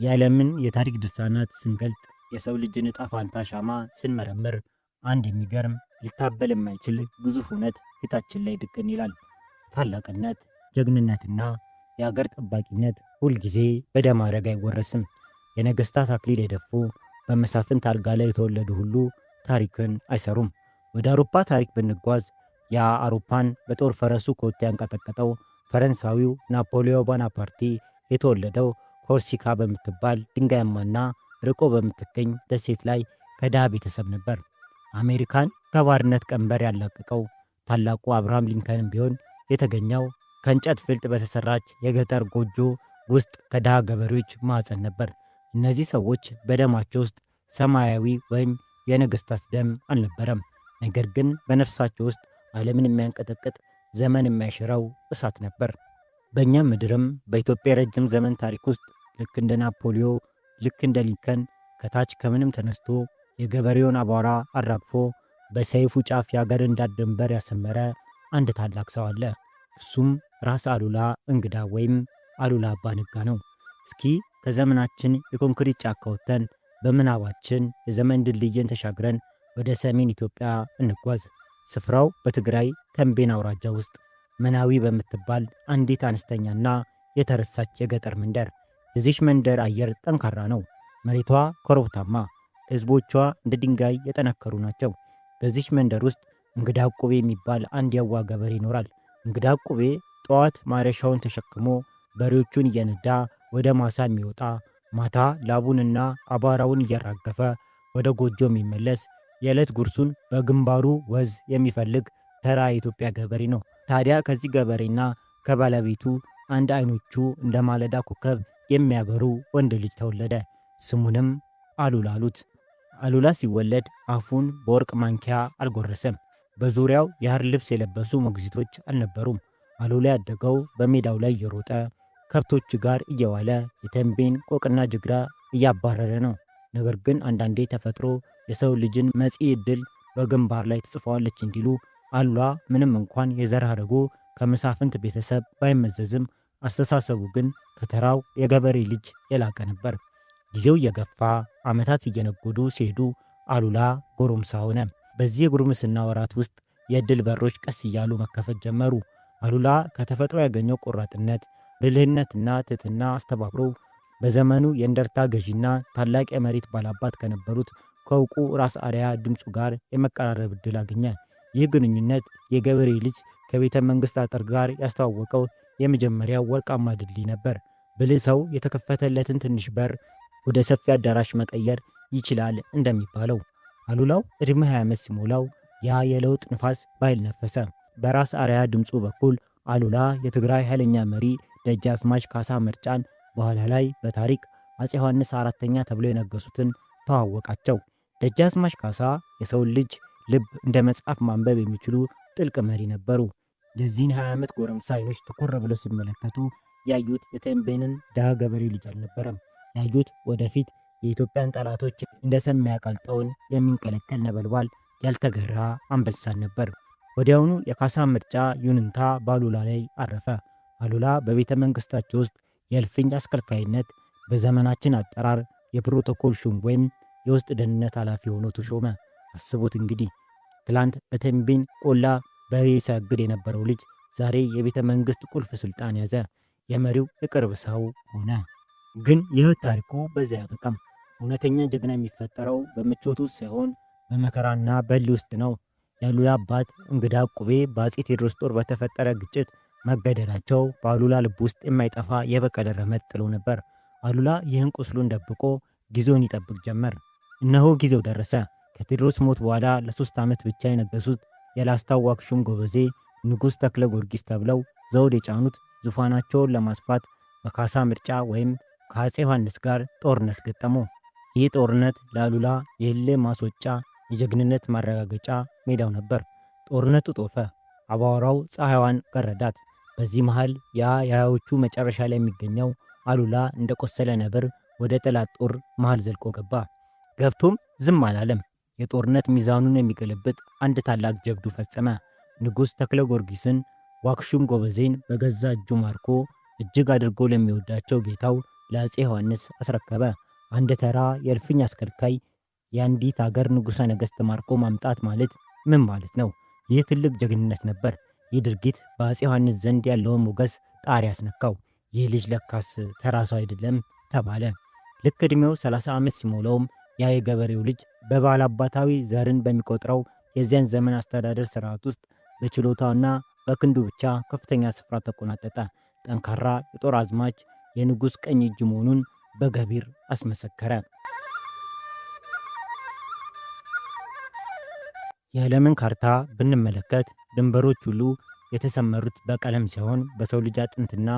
የዓለምን የታሪክ ድርሳናት ስንገልጥ የሰው ልጅን ዕጣ ፋንታ ሻማ ስንመረምር አንድ የሚገርም ሊታበል የማይችል ግዙፍ እውነት ፊታችን ላይ ድቅን ይላል። ታላቅነት፣ ጀግንነትና የአገር ጠባቂነት ሁልጊዜ በደም ሐረግ አይወረስም። የነገሥታት አክሊል የደፉ በመሳፍንት አልጋ ላይ የተወለዱ ሁሉ ታሪክን አይሰሩም። ወደ አውሮፓ ታሪክ ብንጓዝ ያ አውሮፓን በጦር ፈረሱ ኮቴ ያንቀጠቀጠው ፈረንሳዊው ናፖሊዮን ቦናፓርቲ የተወለደው ኮርሲካ በምትባል ድንጋያማና ርቆ በምትገኝ ደሴት ላይ ከድሃ ቤተሰብ ነበር። አሜሪካን ከባርነት ቀንበር ያላቀቀው ታላቁ አብርሃም ሊንከንም ቢሆን የተገኘው ከእንጨት ፍልጥ በተሰራች የገጠር ጎጆ ውስጥ ከድሃ ገበሬዎች ማዕፀን ነበር። እነዚህ ሰዎች በደማቸው ውስጥ ሰማያዊ ወይም የነገሥታት ደም አልነበረም። ነገር ግን በነፍሳቸው ውስጥ ዓለምን የሚያንቀጠቅጥ ዘመን የማይሽረው እሳት ነበር። በእኛም ምድርም በኢትዮጵያ የረጅም ዘመን ታሪክ ውስጥ ልክ እንደ ናፖሊዮ፣ ልክ እንደ ሊንከን ከታች ከምንም ተነስቶ የገበሬውን አቧራ አራግፎ በሰይፉ ጫፍ የአገርን ዳር ድንበር ያሰመረ አንድ ታላቅ ሰው አለ። እሱም ራስ አሉላ እንግዳ ወይም አሉላ አባ ነጋ ነው። እስኪ ከዘመናችን የኮንክሪት ጫካ ወጥተን በምናባችን የዘመን ድልድይን ተሻግረን ወደ ሰሜን ኢትዮጵያ እንጓዝ። ስፍራው በትግራይ ተንቤን አውራጃ ውስጥ መናዊ በምትባል አንዲት አነስተኛና የተረሳች የገጠር መንደር። የዚች መንደር አየር ጠንካራ ነው። መሬቷ ኮረብታማ፣ ሕዝቦቿ እንደ ድንጋይ የጠነከሩ ናቸው። በዚች መንደር ውስጥ እንግዳ ዕቁቤ የሚባል አንድ የዋ ገበሬ ይኖራል። እንግዳ ዕቁቤ ጠዋት ማረሻውን ተሸክሞ በሬዎቹን እየነዳ ወደ ማሳ የሚወጣ፣ ማታ ላቡንና አቧራውን እያራገፈ ወደ ጎጆ የሚመለስ፣ የዕለት ጉርሱን በግንባሩ ወዝ የሚፈልግ ተራ የኢትዮጵያ ገበሬ ነው። ታዲያ ከዚህ ገበሬና ከባለቤቱ አንድ አይኖቹ እንደ ማለዳ ኮከብ የሚያበሩ ወንድ ልጅ ተወለደ። ስሙንም አሉላ አሉት። አሉላ ሲወለድ አፉን በወርቅ ማንኪያ አልጎረሰም። በዙሪያው የሐር ልብስ የለበሱ ሞግዚቶች አልነበሩም። አሉላ ያደገው በሜዳው ላይ እየሮጠ ከብቶች ጋር እየዋለ የተንቤን ቆቅና ጅግራ እያባረረ ነው። ነገር ግን አንዳንዴ ተፈጥሮ የሰው ልጅን መጻኢ ዕድል በግንባር ላይ ትጽፈዋለች እንዲሉ አሉላ ምንም እንኳን የዘር ሐረጉ ከመሳፍንት ቤተሰብ ባይመዘዝም አስተሳሰቡ ግን ከተራው የገበሬ ልጅ የላቀ ነበር። ጊዜው እየገፋ ዓመታት እየነጎዱ ሲሄዱ አሉላ ጎረምሳ ሆነ። በዚህ የጉርምስና ወራት ውስጥ የዕድል በሮች ቀስ እያሉ መከፈት ጀመሩ። አሉላ ከተፈጥሮ ያገኘው ቆራጥነት፣ ብልህነትና ትሕትና አስተባብሮ በዘመኑ የእንደርታ ገዢና ታላቅ የመሬት ባላባት ከነበሩት ከእውቁ ራስ አርያ ድምፁ ጋር የመቀራረብ ዕድል አገኘ። ይህ ግንኙነት የገበሬ ልጅ ከቤተ መንግሥት አጥር ጋር ያስተዋወቀው የመጀመሪያው ወርቃማ ድልድይ ነበር። ብልህ ሰው የተከፈተለትን ትንሽ በር ወደ ሰፊ አዳራሽ መቀየር ይችላል እንደሚባለው አሉላው ዕድሜ 20 ዓመት ሲሞላው ያ የለውጥ ንፋስ በኃይል ነፈሰ። በራስ አርያ ድምፁ በኩል አሉላ የትግራይ ኃይለኛ መሪ ደጃዝማች ካሳ ምርጫን፣ በኋላ ላይ በታሪክ አፄ ዮሐንስ አራተኛ ተብለው የነገሱትን ተዋወቃቸው። ደጃዝማች ካሳ የሰውን ልጅ ልብ እንደ መጽሐፍ ማንበብ የሚችሉ ጥልቅ መሪ ነበሩ። የዚህን 20 ዓመት ጎረምሳ አይኖች ትኩር ብለው ሲመለከቱ ያዩት የተንቤንን ድሃ ገበሬ ልጅ አልነበረም። ያዩት ወደፊት የኢትዮጵያን ጠላቶች እንደ ሰም የሚያቀልጠውን የሚንቀለቀል ነበልባል ያልተገራ አንበሳን ነበር። ወዲያውኑ የካሳ ምርጫ ይሁንታ በአሉላ ላይ አረፈ። አሉላ በቤተ መንግሥታቸው ውስጥ የእልፍኝ አስከልካይነት፣ በዘመናችን አጠራር የፕሮቶኮል ሹም ወይም የውስጥ ደህንነት ኃላፊ ሆኖ ተሾመ። አስቡት እንግዲህ ትላንት በተንቤን ቆላ በሬ ሲያግድ የነበረው ልጅ ዛሬ የቤተ መንግሥት ቁልፍ ሥልጣን ያዘ። የመሪው የቅርብ ሰው ሆነ። ግን ይህ ታሪኩ በዚያ አያበቃም። እውነተኛ ጀግና የሚፈጠረው በምቾት ውስጥ ሳይሆን በመከራና በእልህ ውስጥ ነው። የአሉላ አባት እንግዳ ዕቁቤ በአፄ ቴዎድሮስ ጦር በተፈጠረ ግጭት መገደላቸው በአሉላ ልብ ውስጥ የማይጠፋ የበቀል ረመጥ ጥሎ ነበር። አሉላ ይህን ቁስሉን ደብቆ ጊዜውን ይጠብቅ ጀመር። እነሆ ጊዜው ደረሰ። ከቴዎድሮስ ሞት በኋላ ለ3 ዓመት ብቻ የነገሱት የላስታው ዋክሹም ጎበዜ ንጉሥ ተክለ ጊዮርጊስ ተብለው ዘውድ የጫኑት ዙፋናቸውን ለማስፋት በካሳ ምርጫ ወይም ከአፄ ዮሐንስ ጋር ጦርነት ገጠሙ። ይህ ጦርነት ለአሉላ የህልህ ማስወጫ፣ የጀግንነት ማረጋገጫ ሜዳው ነበር። ጦርነቱ ጦፈ። አቧራው ፀሐይዋን ቀረዳት። በዚህ መሃል የሃያዎቹ መጨረሻ ላይ የሚገኘው አሉላ እንደ ቆሰለ ነብር ወደ ጠላት ጦር መሃል ዘልቆ ገባ። ገብቶም ዝም አላለም። የጦርነት ሚዛኑን የሚገለብጥ አንድ ታላቅ ጀብዱ ፈጸመ። ንጉሥ ተክለ ጊዮርጊስን ዋክሹም ጎበዜን በገዛ እጁ ማርኮ እጅግ አድርጎ ለሚወዳቸው ጌታው ለአፄ ዮሐንስ አስረከበ። አንድ ተራ የእልፍኝ አስከልካይ የአንዲት አገር ንጉሠ ነገሥት ማርኮ ማምጣት ማለት ምን ማለት ነው? ይህ ትልቅ ጀግንነት ነበር። ይህ ድርጊት በአፄ ዮሐንስ ዘንድ ያለውን ሞገስ ጣሪያ ያስነካው። ይህ ልጅ ለካስ ተራ ሰው አይደለም ተባለ። ልክ ዕድሜው 30 ዓመት ሲሞላውም ያ የገበሬው ልጅ በባላባታዊ ዘርን በሚቆጥረው የዚያን ዘመን አስተዳደር ስርዓት ውስጥ በችሎታውና በክንዱ ብቻ ከፍተኛ ስፍራ ተቆናጠጠ። ጠንካራ የጦር አዝማች፣ የንጉሥ ቀኝ እጅ መሆኑን በገቢር አስመሰከረ። የዓለምን ካርታ ብንመለከት ድንበሮች ሁሉ የተሰመሩት በቀለም ሲሆን በሰው ልጅ አጥንትና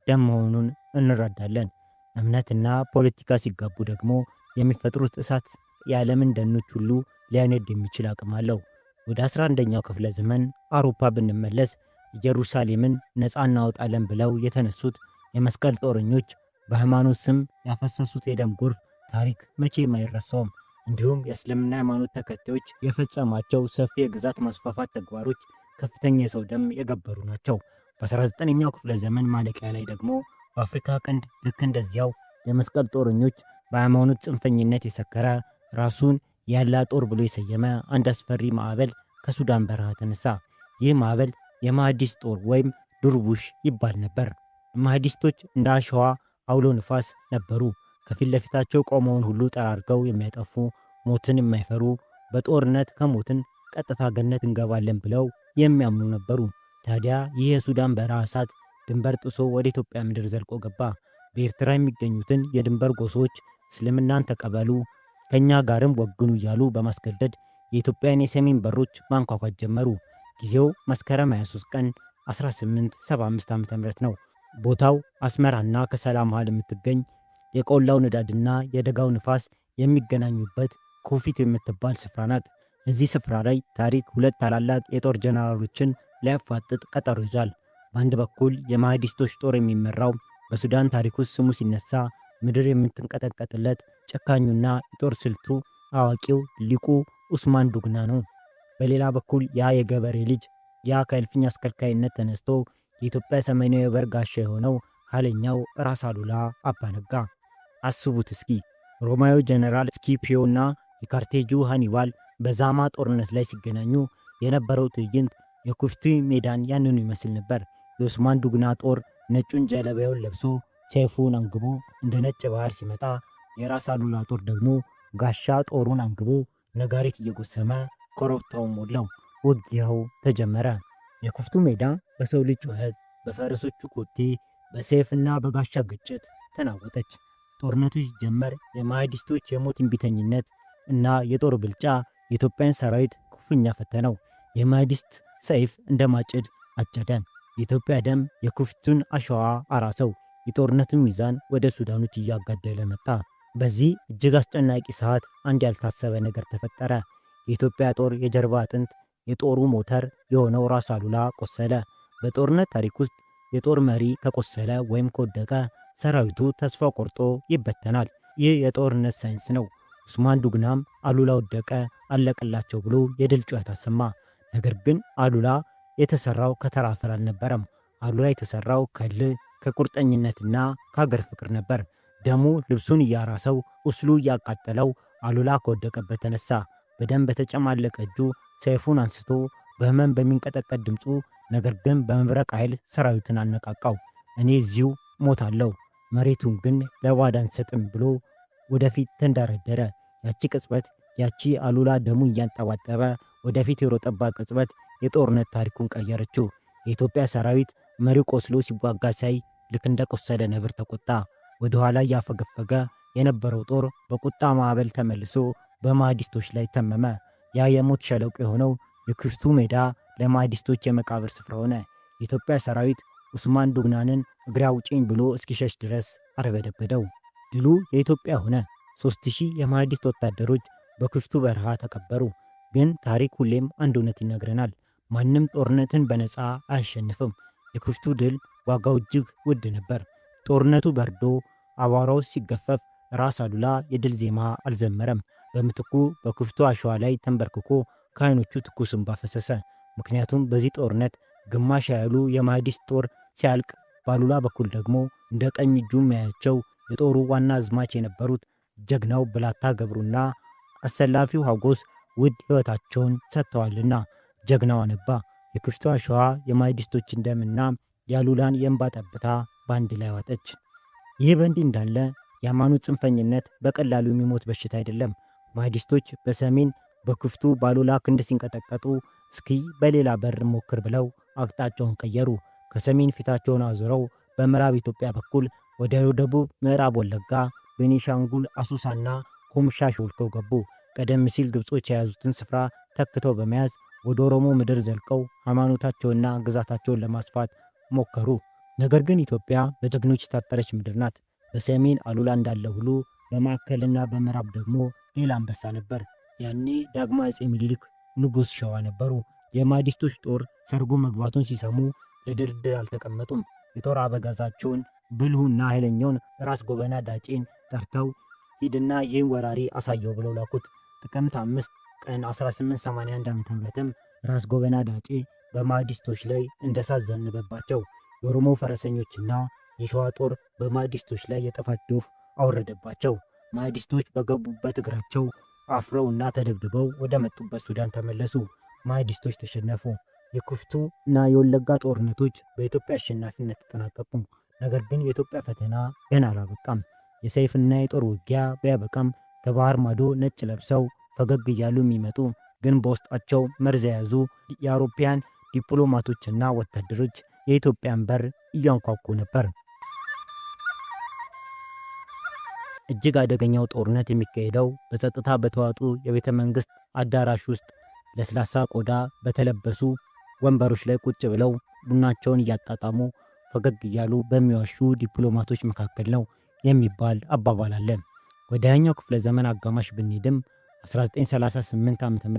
ደም መሆኑን እንረዳለን። እምነትና ፖለቲካ ሲጋቡ ደግሞ የሚፈጥሩት እሳት የዓለምን ደኖች ሁሉ ሊያነድ የሚችል አቅም አለው። ወደ 11ኛው ክፍለ ዘመን አውሮፓ ብንመለስ ኢየሩሳሌምን ነፃ እናወጣለን ብለው የተነሱት የመስቀል ጦረኞች በሃይማኖት ስም ያፈሰሱት የደም ጎርፍ ታሪክ መቼም አይረሳውም። እንዲሁም የእስልምና ሃይማኖት ተከታዮች የፈጸሟቸው ሰፊ የግዛት ማስፋፋት ተግባሮች ከፍተኛ የሰው ደም የገበሩ ናቸው። በ19ኛው ክፍለ ዘመን ማለቂያ ላይ ደግሞ በአፍሪካ ቀንድ ልክ እንደዚያው የመስቀል ጦረኞች በሃይማኖት ጽንፈኝነት የሰከረ ራሱን ያላ ጦር ብሎ የሰየመ አንድ አስፈሪ ማዕበል ከሱዳን በረሃ ተነሳ። ይህ ማዕበል የማህዲስ ጦር ወይም ዱርቡሽ ይባል ነበር። ማህዲስቶች እንደ አሸዋ አውሎ ንፋስ ነበሩ። ከፊት ለፊታቸው ቆመውን ሁሉ ጠራርገው የሚያጠፉ፣ ሞትን የማይፈሩ፣ በጦርነት ከሞትን ቀጥታ ገነት እንገባለን ብለው የሚያምኑ ነበሩ። ታዲያ ይህ የሱዳን በረሃ እሳት ድንበር ጥሶ ወደ ኢትዮጵያ ምድር ዘልቆ ገባ። በኤርትራ የሚገኙትን የድንበር ጎሳዎች እስልምናን ተቀበሉ፣ ከኛ ጋርም ወግኑ እያሉ በማስገደድ የኢትዮጵያን የሰሜን በሮች ማንኳኳት ጀመሩ። ጊዜው መስከረም 23 ቀን 1875 ዓ.ም ነው። ቦታው አስመራና ከሰላ መሃል የምትገኝ የቆላው ንዳድና የደጋው ንፋስ የሚገናኙበት ኩፊት የምትባል ስፍራ ናት። እዚህ ስፍራ ላይ ታሪክ ሁለት ታላላቅ የጦር ጀነራሎችን ሊያፋጥጥ ቀጠሮ ይዟል። በአንድ በኩል የማህዲስቶች ጦር የሚመራው በሱዳን ታሪክ ውስጥ ስሙ ሲነሳ ምድር የምትንቀጠቀጥለት ጨካኙና የጦር ስልቱ አዋቂው ሊቁ ኡስማን ዱግና ነው። በሌላ በኩል ያ የገበሬ ልጅ ያ ከእልፍኝ አስከልካይነት ተነስቶ የኢትዮጵያ ሰሜናዊ በር ጋሻ የሆነው ኃይለኛው ራስ አሉላ አባ ነጋ። አስቡት እስኪ ሮማዊ ጀነራል ስኪፒዮ እና የካርቴጁ ሃኒባል በዛማ ጦርነት ላይ ሲገናኙ የነበረው ትዕይንት የኩፍቲ ሜዳን ያንኑ ይመስል ነበር። የኡስማን ዱግና ጦር ነጩን ጀለቢያውን ለብሶ ሰይፉን አንግቦ እንደ ነጭ ባህር ሲመጣ፣ የራስ አሉላ ጦር ደግሞ ጋሻ ጦሩን አንግቦ ነጋሪት እየጎሰመ ኮረብታውን ሞላው። ውጊያው ተጀመረ። የኩፍቱ ሜዳ በሰው ልጅ ጩኸት፣ በፈረሶቹ ኮቴ፣ በሰይፍና በጋሻ ግጭት ተናወጠች። ጦርነቱ ሲጀመር የማህዲስቶች የሞት እምቢተኝነት እና የጦር ብልጫ የኢትዮጵያን ሰራዊት ክፉኛ ፈተነው። የማህዲስት ሰይፍ እንደ ማጭድ አጨደ። የኢትዮጵያ ደም የኩፍቱን አሸዋ አራሰው። የጦርነቱ ሚዛን ወደ ሱዳኖች እያጋደለ መጣ። በዚህ እጅግ አስጨናቂ ሰዓት አንድ ያልታሰበ ነገር ተፈጠረ። የኢትዮጵያ ጦር የጀርባ አጥንት፣ የጦሩ ሞተር የሆነው ራስ አሉላ ቆሰለ። በጦርነት ታሪክ ውስጥ የጦር መሪ ከቆሰለ ወይም ከወደቀ ሰራዊቱ ተስፋ ቆርጦ ይበተናል። ይህ የጦርነት ሳይንስ ነው። ኡስማን ዱግናም አሉላ ወደቀ አለቀላቸው ብሎ የድል ጩኸት አሰማ። ነገር ግን አሉላ የተሰራው ከተራ አፈር አልነበረም። አሉላ የተሰራው ከልህ ከቁርጠኝነትና ከሀገር ፍቅር ነበር። ደሙ ልብሱን እያራሰው ቁስሉ እያቃጠለው አሉላ ከወደቀበት ተነሳ። በደም በተጨማለቀ እጁ ሰይፉን አንስቶ በህመም በሚንቀጠቀጥ ድምፁ ነገር ግን በመብረቅ ኃይል ሰራዊትን አነቃቃው። እኔ እዚሁ ሞታለሁ፣ መሬቱን ግን ለባዕድ አንሰጥም ብሎ ወደፊት ተንደረደረ። ያቺ ቅጽበት፣ ያቺ አሉላ ደሙ እያንጠባጠበ ወደፊት የሮጠባት ቅጽበት የጦርነት ታሪኩን ቀየረችው። የኢትዮጵያ ሰራዊት መሪው ቆስሎ ሲዋጋ ሳይ ልክ እንደ ቆሰለ ነብር ተቆጣ። ወደ ኋላ እያፈገፈገ የነበረው ጦር በቁጣ ማዕበል ተመልሶ በማህዲስቶች ላይ ተመመ። ያ የሞት ሸለቆ የሆነው የኩፍቱ ሜዳ ለማህዲስቶች የመቃብር ስፍራ ሆነ። የኢትዮጵያ ሰራዊት ኡስማን ዱግናንን እግሬ አውጪኝ ብሎ እስኪሸሽ ድረስ አርበደበደው። ድሉ የኢትዮጵያ ሆነ። 3000 የማህዲስት ወታደሮች በኩፍቱ በረሃ ተቀበሩ። ግን ታሪክ ሁሌም አንድ እውነት ይነግረናል። ማንም ጦርነትን በነፃ አያሸንፍም። የኩፍቱ ድል ዋጋው እጅግ ውድ ነበር። ጦርነቱ በርዶ አቧራው ሲገፈፍ ራስ አሉላ የድል ዜማ አልዘመረም። በምትኩ በኩፍቱ አሸዋ ላይ ተንበርክኮ ከዓይኖቹ ትኩስ እንባ ፈሰሰ። ምክንያቱም በዚህ ጦርነት ግማሽ ያህሉ የማህዲስት ጦር ሲያልቅ፣ በአሉላ በኩል ደግሞ እንደ ቀኝ እጁ የሚያያቸው የጦሩ ዋና አዝማች የነበሩት ጀግናው ብላታ ገብሩና አሰላፊው ሀጎስ ውድ ሕይወታቸውን ሰጥተዋልና ጀግናው አነባ። የክርስቷ ሸዋ የማይዲስቶችን ደምና የአሉላን የእንባ ጠብታ በአንድ ላይ ዋጠች። ይህ በእንዲህ እንዳለ የሃይማኖት ጽንፈኝነት በቀላሉ የሚሞት በሽታ አይደለም። ማይዲስቶች በሰሜን በክፍቱ በአሉላ ክንድ ሲንቀጠቀጡ እስኪ በሌላ በር ሞክር ብለው አቅጣጫውን ቀየሩ። ከሰሜን ፊታቸውን አዙረው በምዕራብ ኢትዮጵያ በኩል ወደ ደቡብ ምዕራብ ወለጋ፣ ቤኒሻንጉል፣ አሶሳና ኮምሻ ሾልከው ገቡ። ቀደም ሲል ግብጾች የያዙትን ስፍራ ተክተው በመያዝ ወደ ኦሮሞ ምድር ዘልቀው ሃይማኖታቸውና ግዛታቸውን ለማስፋት ሞከሩ። ነገር ግን ኢትዮጵያ በጀግኖች የታጠረች ምድር ናት። በሰሜን አሉላ እንዳለ ሁሉ በማዕከልና በምዕራብ ደግሞ ሌላ አንበሳ ነበር። ያኔ ዳግማዊ አፄ ምኒልክ ንጉሥ ሸዋ ነበሩ። የማይዲስቶች ጦር ሰርጎ መግባቱን ሲሰሙ ለድርድር አልተቀመጡም። የጦር አበጋዛቸውን ብልሁና ኃይለኛውን ራስ ጎበና ዳጬን ጠርተው ሂድና ይህን ወራሪ አሳየው ብለው ላኩት። ጥቅምት 5 ቀን 1881 ዓ.ም ራስ ጎበና ዳጬ በማይዲስቶች ላይ እንደሳት ዘነበባቸው። የኦሮሞ ፈረሰኞችና የሸዋ ጦር በማይዲስቶች ላይ የጥፋት ዶፍ አወረደባቸው። ማይዲስቶች በገቡበት እግራቸው አፍረውና ተደብድበው ወደ መጡበት ሱዳን ተመለሱ። ማይዲስቶች ተሸነፉ። የኩፍቱ እና የወለጋ ጦርነቶች በኢትዮጵያ አሸናፊነት ተጠናቀቁ። ነገር ግን የኢትዮጵያ ፈተና ገና አላበቃም። የሰይፍና የጦር ውጊያ ቢያበቃም ከባህር ማዶ ነጭ ለብሰው ፈገግ እያሉ የሚመጡ ግን በውስጣቸው መርዝ የያዙ የአውሮፓውያን ዲፕሎማቶችና ወታደሮች የኢትዮጵያን በር እያንኳኩ ነበር። እጅግ አደገኛው ጦርነት የሚካሄደው በጸጥታ በተዋጡ የቤተ መንግሥት አዳራሽ ውስጥ ለስላሳ ቆዳ በተለበሱ ወንበሮች ላይ ቁጭ ብለው ቡናቸውን እያጣጣሙ ፈገግ እያሉ በሚዋሹ ዲፕሎማቶች መካከል ነው የሚባል አባባል አለ። ወደ 20ኛው ክፍለ ዘመን አጋማሽ ብንሄድም 1938 ዓ.ም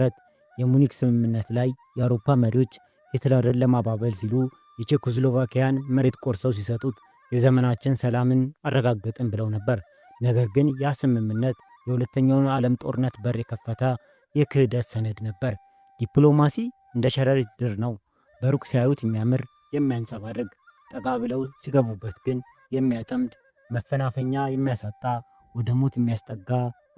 የሙኒክ ስምምነት ላይ የአውሮፓ መሪዎች ሂትለርን ለማባበል ሲሉ የቼኮስሎቫኪያን መሬት ቆርሰው ሲሰጡት የዘመናችን ሰላምን አረጋገጥን ብለው ነበር። ነገር ግን ያ ስምምነት የሁለተኛውን ዓለም ጦርነት በር የከፈተ የክህደት ሰነድ ነበር። ዲፕሎማሲ እንደ ሸረሪት ድር ነው። በሩቅ ሲያዩት የሚያምር የሚያንጸባርቅ፣ ጠጋ ብለው ሲገቡበት ግን የሚያጠምድ፣ መፈናፈኛ የሚያሳጣ፣ ወደ ሞት የሚያስጠጋ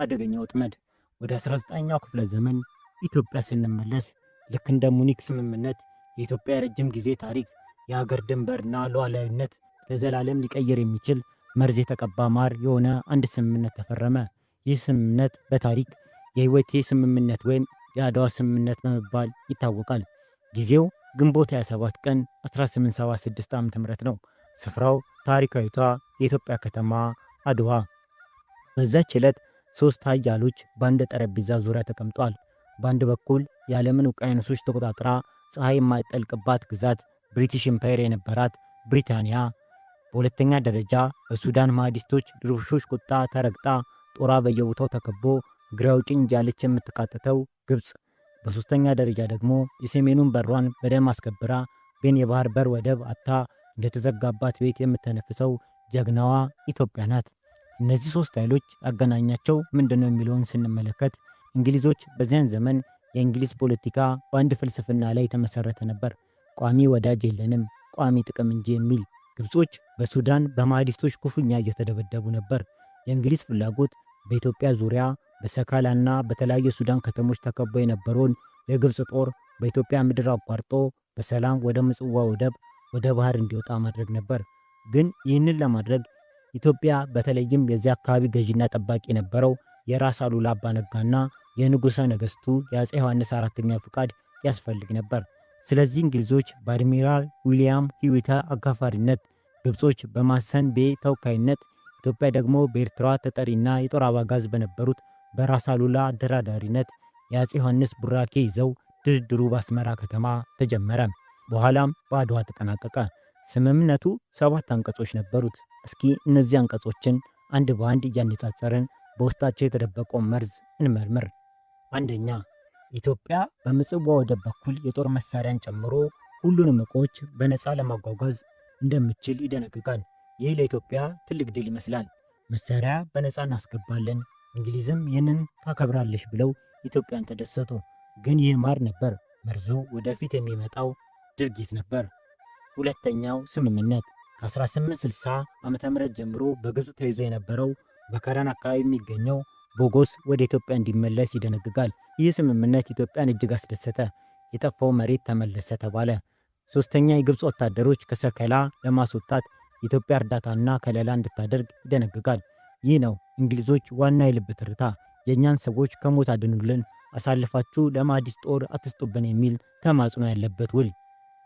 አደገኛ ወጥመድ። ወደ 19ኛው ክፍለ ዘመን ኢትዮጵያ ስንመለስ ልክ እንደ ሙኒክ ስምምነት የኢትዮጵያ የረጅም ጊዜ ታሪክ፣ የሀገር ድንበርና ሉዓላዊነት ለዘላለም ሊቀይር የሚችል መርዝ የተቀባ ማር የሆነ አንድ ስምምነት ተፈረመ። ይህ ስምምነት በታሪክ የህይወቴ ስምምነት ወይም የአድዋ ስምምነት በመባል ይታወቃል። ጊዜው ግንቦት 27 ቀን 1876 ዓ.ም ነው። ስፍራው ታሪካዊቷ የኢትዮጵያ ከተማ አድዋ። በዛች ዕለት 3 ኃያሎች በአንድ ጠረጴዛ ዙሪያ ተቀምጧል። በአንድ በኩል የዓለምን ውቅያኖሶች ተቆጣጥራ ፀሐይ የማይጠልቅባት ግዛት ብሪቲሽ ኢምፓየር የነበራት ብሪታንያ፣ በሁለተኛ ደረጃ በሱዳን ማህዲስቶች ድርቡሾች ቁጣ ተረግጣ ጦሯ በየቦታው ተከቦ እግሬ አውጭኝ እያለች የምትቃተተው ግብፅ፣ በሶስተኛ ደረጃ ደግሞ የሰሜኑን በሯን በደም አስከብራ ግን የባህር በር ወደብ አታ እንደተዘጋባት ቤት የምተነፍሰው ጀግናዋ ኢትዮጵያ ናት። እነዚህ 3 ኃይሎች ያገናኛቸው ምንድነው የሚለውን ስንመለከት እንግሊዞች በዚያን ዘመን የእንግሊዝ ፖለቲካ በአንድ ፍልስፍና ላይ የተመሰረተ ነበር። ቋሚ ወዳጅ የለንም ቋሚ ጥቅም እንጂ የሚል። ግብጾች በሱዳን በማህዲስቶች ክፉኛ እየተደበደቡ ነበር። የእንግሊዝ ፍላጎት በኢትዮጵያ ዙሪያ በሰካላና በተለያዩ ሱዳን ከተሞች ተከቦ የነበረውን የግብፅ ጦር በኢትዮጵያ ምድር አቋርጦ በሰላም ወደ ምጽዋ ወደብ ወደ ባህር እንዲወጣ ማድረግ ነበር። ግን ይህንን ለማድረግ ኢትዮጵያ በተለይም የዚያ አካባቢ ገዢና ጠባቂ የነበረው የራስ አሉላ አባ ነጋና የንጉሠ ነገሥቱ የአፄ ዮሐንስ አራተኛ ፍቃድ ያስፈልግ ነበር። ስለዚህ እንግሊዞች በአድሚራል ዊሊያም ሂዊታ አጋፋሪነት፣ ግብጾች በማሰን ቤ ተወካይነት፣ ኢትዮጵያ ደግሞ በኤርትራ ተጠሪና የጦር አባጋዝ በነበሩት በራስ አሉላ አደራዳሪነት የአፄ ዮሐንስ ቡራኬ ይዘው ድርድሩ በአስመራ ከተማ ተጀመረ። በኋላም በአድዋ ተጠናቀቀ። ስምምነቱ 7 አንቀጾች ነበሩት። እስኪ እነዚህ አንቀጾችን አንድ በአንድ እያነጻጸርን በውስጣቸው የተደበቀውን መርዝ እንመርምር። አንደኛ፣ ኢትዮጵያ በምጽዋ ወደብ በኩል የጦር መሳሪያን ጨምሮ ሁሉንም ዕቃዎች በነፃ ለማጓጓዝ እንደምትችል ይደነግጋል። ይህ ለኢትዮጵያ ትልቅ ድል ይመስላል። መሳሪያ በነፃ እናስገባለን፣ እንግሊዝም ይህንን ታከብራለች ብለው ኢትዮጵያን ተደሰቱ። ግን ይህ ማር ነበር፣ መርዙ ወደፊት የሚመጣው ድርጊት ነበር። ሁለተኛው ስምምነት ከ1860 ዓመተ ምህረት ጀምሮ በግብፅ ተይዞ የነበረው በከረን አካባቢ የሚገኘው ቦጎስ ወደ ኢትዮጵያ እንዲመለስ ይደነግጋል። ይህ ስምምነት ኢትዮጵያን እጅግ አስደሰተ። የጠፋው መሬት ተመለሰ ተባለ። ሶስተኛ የግብፅ ወታደሮች ከሰከላ ለማስወጣት ኢትዮጵያ እርዳታና ከለላ እንድታደርግ ይደነግጋል። ይህ ነው እንግሊዞች ዋና የልብ ትርታ፣ የእኛን ሰዎች ከሞት አድኑልን፣ አሳልፋችሁ ለማዲስ ጦር አትስጡብን የሚል ተማጽኖ ያለበት ውል።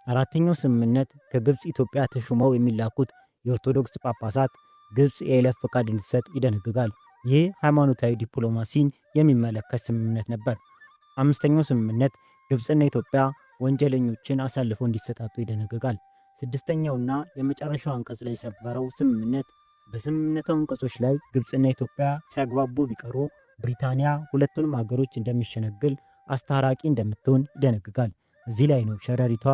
አራተኛው ስምምነት ከግብፅ ኢትዮጵያ ተሹመው የሚላኩት የኦርቶዶክስ ጳጳሳት ግብፅ የይለፍ ፈቃድ እንድትሰጥ ይደነግጋል። ይህ ሃይማኖታዊ ዲፕሎማሲን የሚመለከት ስምምነት ነበር። አምስተኛው ስምምነት ግብፅና ኢትዮጵያ ወንጀለኞችን አሳልፈው እንዲሰጣጡ ይደነግጋል። ስድስተኛውና የመጨረሻው አንቀጽ ላይ የሰፈረው ስምምነት በስምምነቱ አንቀጾች ላይ ግብፅና ኢትዮጵያ ሲያግባቡ ቢቀሩ ብሪታንያ ሁለቱንም ሀገሮች እንደሚሸነግል አስታራቂ እንደምትሆን ይደነግጋል። እዚህ ላይ ነው ሸረሪቷ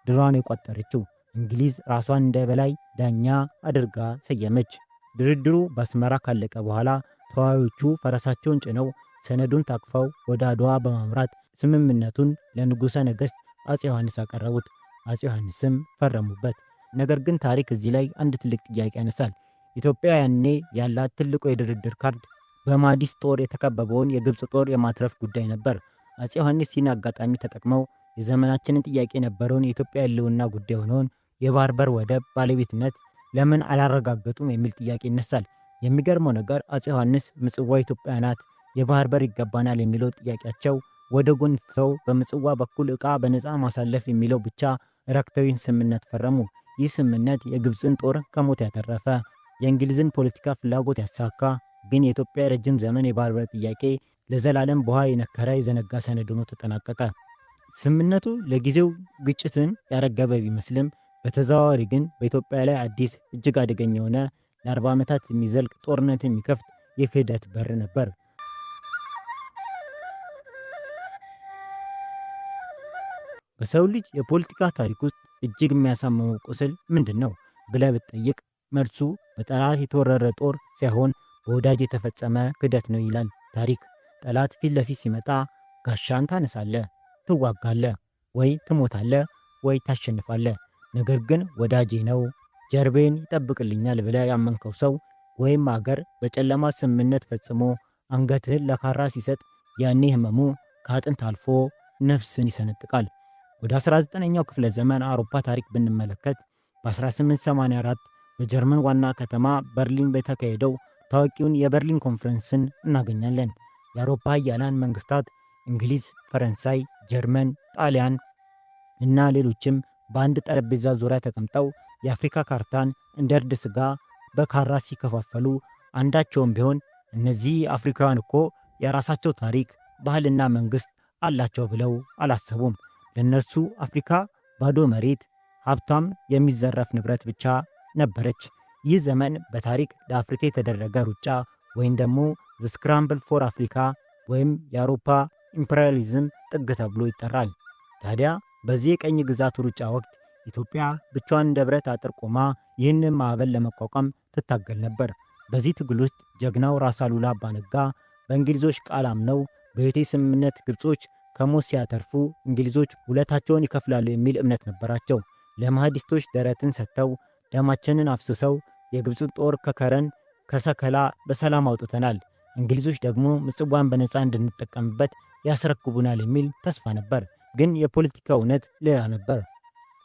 ድሯን የቋጠረችው። እንግሊዝ ራሷን እንደ በላይ ዳኛ አድርጋ ሰየመች። ድርድሩ በአስመራ ካለቀ በኋላ ተዋዮቹ ፈረሳቸውን ጭነው ሰነዱን ታቅፈው ወደ አድዋ በማምራት ስምምነቱን ለንጉሠ ነገሥት አፄ ዮሐንስ አቀረቡት። አፄ ዮሐንስም ፈረሙበት። ነገር ግን ታሪክ እዚህ ላይ አንድ ትልቅ ጥያቄ ያነሳል። ኢትዮጵያ ያኔ ያላት ትልቁ የድርድር ካርድ በማዲስ ጦር የተከበበውን የግብፅ ጦር የማትረፍ ጉዳይ ነበር። አፄ ዮሐንስ ይህን አጋጣሚ ተጠቅመው የዘመናችንን ጥያቄ የነበረውን የኢትዮጵያ ሕልውና ጉዳይ ሆነውን የባህር በር ወደብ ባለቤትነት ለምን አላረጋገጡም የሚል ጥያቄ ይነሳል። የሚገርመው ነገር አፄ ዮሐንስ ምጽዋ ኢትዮጵያ ናት፣ የባህር በር ይገባናል የሚለው ጥያቄያቸው ወደ ጎን ትተው በምጽዋ በኩል ዕቃ በነፃ ማሳለፍ የሚለው ብቻ ረክተዊን ስምምነት ፈረሙ። ይህ ስምምነት የግብፅን ጦር ከሞት ያተረፈ፣ የእንግሊዝን ፖለቲካ ፍላጎት ያሳካ፣ ግን የኢትዮጵያ ረጅም ዘመን የባህር በር ጥያቄ ለዘላለም በውሃ የነከረ የዘነጋ ሰነድ ሆኖ ተጠናቀቀ። ስምምነቱ ለጊዜው ግጭትን ያረገበ ቢመስልም በተዘዋዋሪ ግን በኢትዮጵያ ላይ አዲስ እጅግ አደገኛ የሆነ ለ40 ዓመታት የሚዘልቅ ጦርነት የሚከፍት የክህደት በር ነበር። በሰው ልጅ የፖለቲካ ታሪክ ውስጥ እጅግ የሚያሳምመው ቁስል ምንድን ነው ብለህ ብትጠይቅ መልሱ በጠላት የተወረረ ጦር ሳይሆን በወዳጅ የተፈጸመ ክህደት ነው ይላል ታሪክ። ጠላት ፊት ለፊት ሲመጣ ጋሻን ታነሳለህ፣ ትዋጋለህ፣ ወይ ትሞታለህ ወይ ታሸንፋለህ። ነገር ግን ወዳጄ ነው ጀርቤን ይጠብቅልኛል ብለህ ያመንከው ሰው ወይም አገር በጨለማ ስምምነት ፈጽሞ አንገትህን ለካራ ሲሰጥ ያኔ ህመሙ ከአጥንት አልፎ ነፍስን ይሰነጥቃል። ወደ 19ኛው ክፍለ ዘመን አውሮፓ ታሪክ ብንመለከት በ1884 በጀርመን ዋና ከተማ በርሊን በተካሄደው ታዋቂውን የበርሊን ኮንፈረንስን እናገኛለን። የአውሮፓ ኃያላን መንግስታት እንግሊዝ፣ ፈረንሳይ፣ ጀርመን፣ ጣሊያን እና ሌሎችም በአንድ ጠረጴዛ ዙሪያ ተቀምጠው የአፍሪካ ካርታን እንደ እርድ ስጋ በካራ ሲከፋፈሉ አንዳቸውም ቢሆን እነዚህ አፍሪካውያን እኮ የራሳቸው ታሪክ፣ ባህልና መንግስት አላቸው ብለው አላሰቡም። ለእነርሱ አፍሪካ ባዶ መሬት፣ ሀብቷም የሚዘረፍ ንብረት ብቻ ነበረች። ይህ ዘመን በታሪክ ለአፍሪካ የተደረገ ሩጫ ወይም ደግሞ ዘ ስክራምብል ፎር አፍሪካ ወይም የአውሮፓ ኢምፔሪያሊዝም ጥግ ተብሎ ይጠራል። ታዲያ በዚህ የቀኝ ግዛት ሩጫ ወቅት ኢትዮጵያ ብቻዋን እንደ ብረት አጥር ቆማ ይህንን ማዕበል ለመቋቋም ትታገል ነበር። በዚህ ትግል ውስጥ ጀግናው ራስ አሉላ አባ ነጋ በእንግሊዞች ቃል አምነው በዮቴ ስምምነት ግብጾች ከሞት ሲያተርፉ እንግሊዞች ውለታቸውን ይከፍላሉ የሚል እምነት ነበራቸው። ለማህዲስቶች ደረትን ሰጥተው ደማችንን አፍስሰው የግብፅን ጦር ከከረን ከሰከላ በሰላም አውጥተናል፣ እንግሊዞች ደግሞ ምጽዋን በነፃ እንድንጠቀምበት ያስረክቡናል የሚል ተስፋ ነበር። ግን የፖለቲካ እውነት ሌላ ነበር።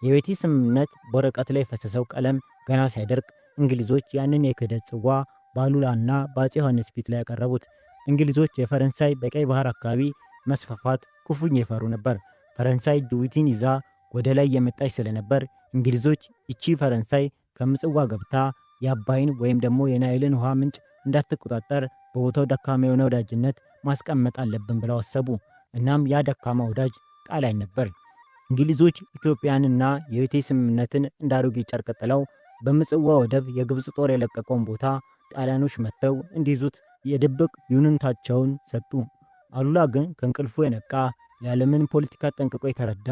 የዮቴ ስምምነት በወረቀት ላይ የፈሰሰው ቀለም ገና ሳይደርቅ እንግሊዞች ያንን የክህደት ጽዋ በአሉላና በአፄ ዮሐንስ ፊት ላይ ያቀረቡት። እንግሊዞች የፈረንሳይ በቀይ ባህር አካባቢ መስፋፋት ክፉኛ ይፈሩ ነበር። ፈረንሳይ ጅቡቲን ይዛ ወደ ላይ የመጣች ስለነበር እንግሊዞች ይቺ ፈረንሳይ ከምጽዋ ገብታ የአባይን ወይም ደግሞ የናይልን ውሃ ምንጭ እንዳትቆጣጠር በቦታው ደካማ የሆነ ወዳጅነት ማስቀመጥ አለብን ብለው አሰቡ። እናም ያ ደካማ ወዳጅ ጣሊያን ነበር። እንግሊዞች ኢትዮጵያንና የዮቴ ስምምነትን እንዳሮጌ ጨርቅ ጥለው በምጽዋ ወደብ የግብፅ ጦር የለቀቀውን ቦታ ጣሊያኖች መጥተው እንዲይዙት የድብቅ ይሁንታቸውን ሰጡ። አሉላ ግን ከእንቅልፉ የነቃ የዓለምን ፖለቲካ ጠንቅቆ የተረዳ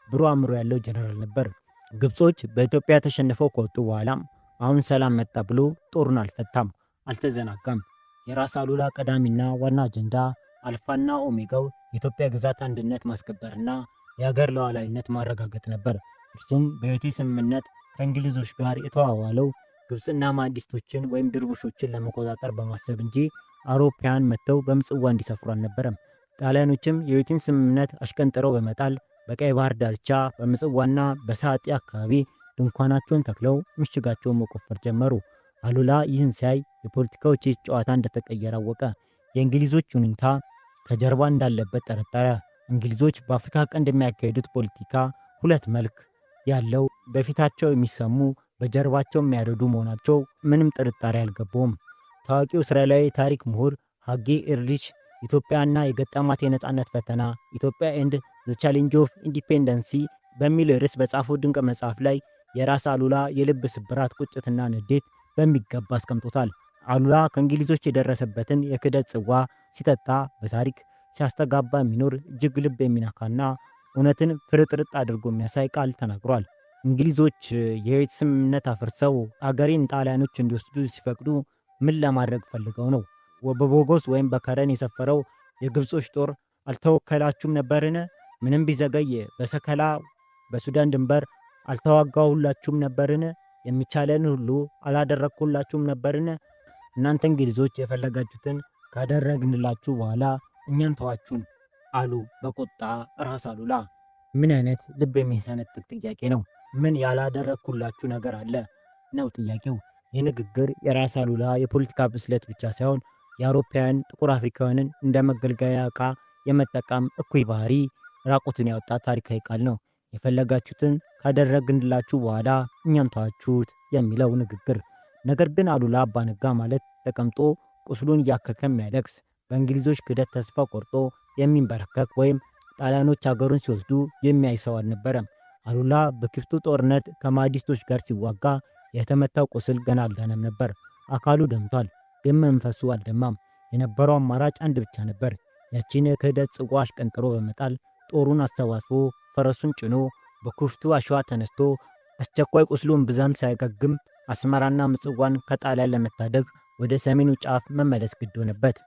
ብሩህ አእምሮ ያለው ጀነራል ነበር። ግብጾች በኢትዮጵያ ተሸንፈው ከወጡ በኋላም አሁን ሰላም መጣ ብሎ ጦሩን አልፈታም፣ አልተዘናጋም። የራስ አሉላ ቀዳሚና ዋና አጀንዳ አልፋና ኦሜጋው የኢትዮጵያ ግዛት አንድነት ማስከበርና የሀገር ሉዓላዊነት ማረጋገጥ ነበር። እርሱም በዮቴ ስምምነት ከእንግሊዞች ጋር የተዋዋለው ግብፅና ማህዲስቶችን ወይም ድርቡሾችን ለመቆጣጠር በማሰብ እንጂ አውሮፓውያን መጥተው በምጽዋ እንዲሰፍሩ አልነበረም። ጣሊያኖችም የዌቲን ስምምነት አሽቀንጥረው በመጣል በቀይ ባህር ዳርቻ በምጽዋና በሳጢ አካባቢ ድንኳናቸውን ተክለው ምሽጋቸውን መቆፈር ጀመሩ። አሉላ ይህን ሲያይ የፖለቲካው ቼዝ ጨዋታ እንደተቀየረ አወቀ። የእንግሊዞች ሁኔታ ከጀርባ እንዳለበት ጠረጠረ። እንግሊዞች በአፍሪካ ቀንድ የሚያካሄዱት ፖለቲካ ሁለት መልክ ያለው፣ በፊታቸው የሚሰሙ በጀርባቸው የሚያረዱ መሆናቸው ምንም ጥርጣሬ አልገባውም። ታዋቂው እስራኤላዊ ታሪክ ምሁር ሃጌ ኤርሊች ኢትዮጵያና የገጠማት የነጻነት ፈተና ኢትዮጵያ ኤንድ ዘ ቻሌንጅ ኦፍ ኢንዲፔንደንሲ በሚል ርዕስ በጻፈው ድንቅ መጽሐፍ ላይ የራስ አሉላ የልብ ስብራት፣ ቁጭትና ንዴት በሚገባ አስቀምጦታል። አሉላ ከእንግሊዞች የደረሰበትን የክህደት ጽዋ ሲጠጣ በታሪክ ሲያስተጋባ የሚኖር እጅግ ልብ የሚነካና እውነትን ፍርጥርጥ አድርጎ የሚያሳይ ቃል ተናግሯል። እንግሊዞች የዌት ስምምነት አፍርሰው አገሬን ጣሊያኖች እንዲወስዱ ሲፈቅዱ ምን ለማድረግ ፈልገው ነው? በቦጎስ ወይም በከረን የሰፈረው የግብጾች ጦር አልተወከላችሁም ነበርን? ምንም ቢዘገይ በሰከላ በሱዳን ድንበር አልተዋጋሁላችሁም ነበርን? የሚቻለን ሁሉ አላደረግኩላችሁም ነበርን? እናንተ እንግሊዞች የፈለጋችሁትን ካደረግንላችሁ በኋላ እኛን ተዋችሁን አሉ በቁጣ ራስ አሉላ። ምን አይነት ልብ የሚሰነጥቅ ጥያቄ ነው! ምን ያላደረግኩላችሁ ነገር አለ ነው ጥያቄው። ይህ ንግግር የራስ አሉላ የፖለቲካ ብስለት ብቻ ሳይሆን የአውሮፓውያን ጥቁር አፍሪካውያንን እንደ መገልገያ ዕቃ የመጠቀም እኩይ ባህሪ ራቁትን ያወጣ ታሪካዊ ቃል ነው። የፈለጋችሁትን ካደረግንላችሁ በኋላ እኛን ተዋችሁት የሚለው ንግግር። ነገር ግን አሉላ አባነጋ ማለት ተቀምጦ ቁስሉን እያከከ የሚያለቅስ፣ በእንግሊዞች ክህደት ተስፋ ቆርጦ የሚንበረከክ ወይም ጣሊያኖች አገሩን ሲወስዱ የሚያይ ሰው አልነበረም። አሉላ በክፍቱ ጦርነት ከማህዲስቶች ጋር ሲዋጋ የተመታው ቁስል ገና አልዳነም ነበር። አካሉ ደምቷል፣ ግን መንፈሱ አልደማም። የነበረው አማራጭ አንድ ብቻ ነበር። ያቺን የክህደት ጽዋ አሽቀንጥሮ በመጣል ጦሩን አሰባስቦ ፈረሱን ጭኖ በክፍቱ አሸዋ ተነስቶ አስቸኳይ ቁስሉን ብዛም ሳያገግም አስመራና ምጽዋን ከጣሊያን ለመታደግ ወደ ሰሜኑ ጫፍ መመለስ ግድ ሆነበት።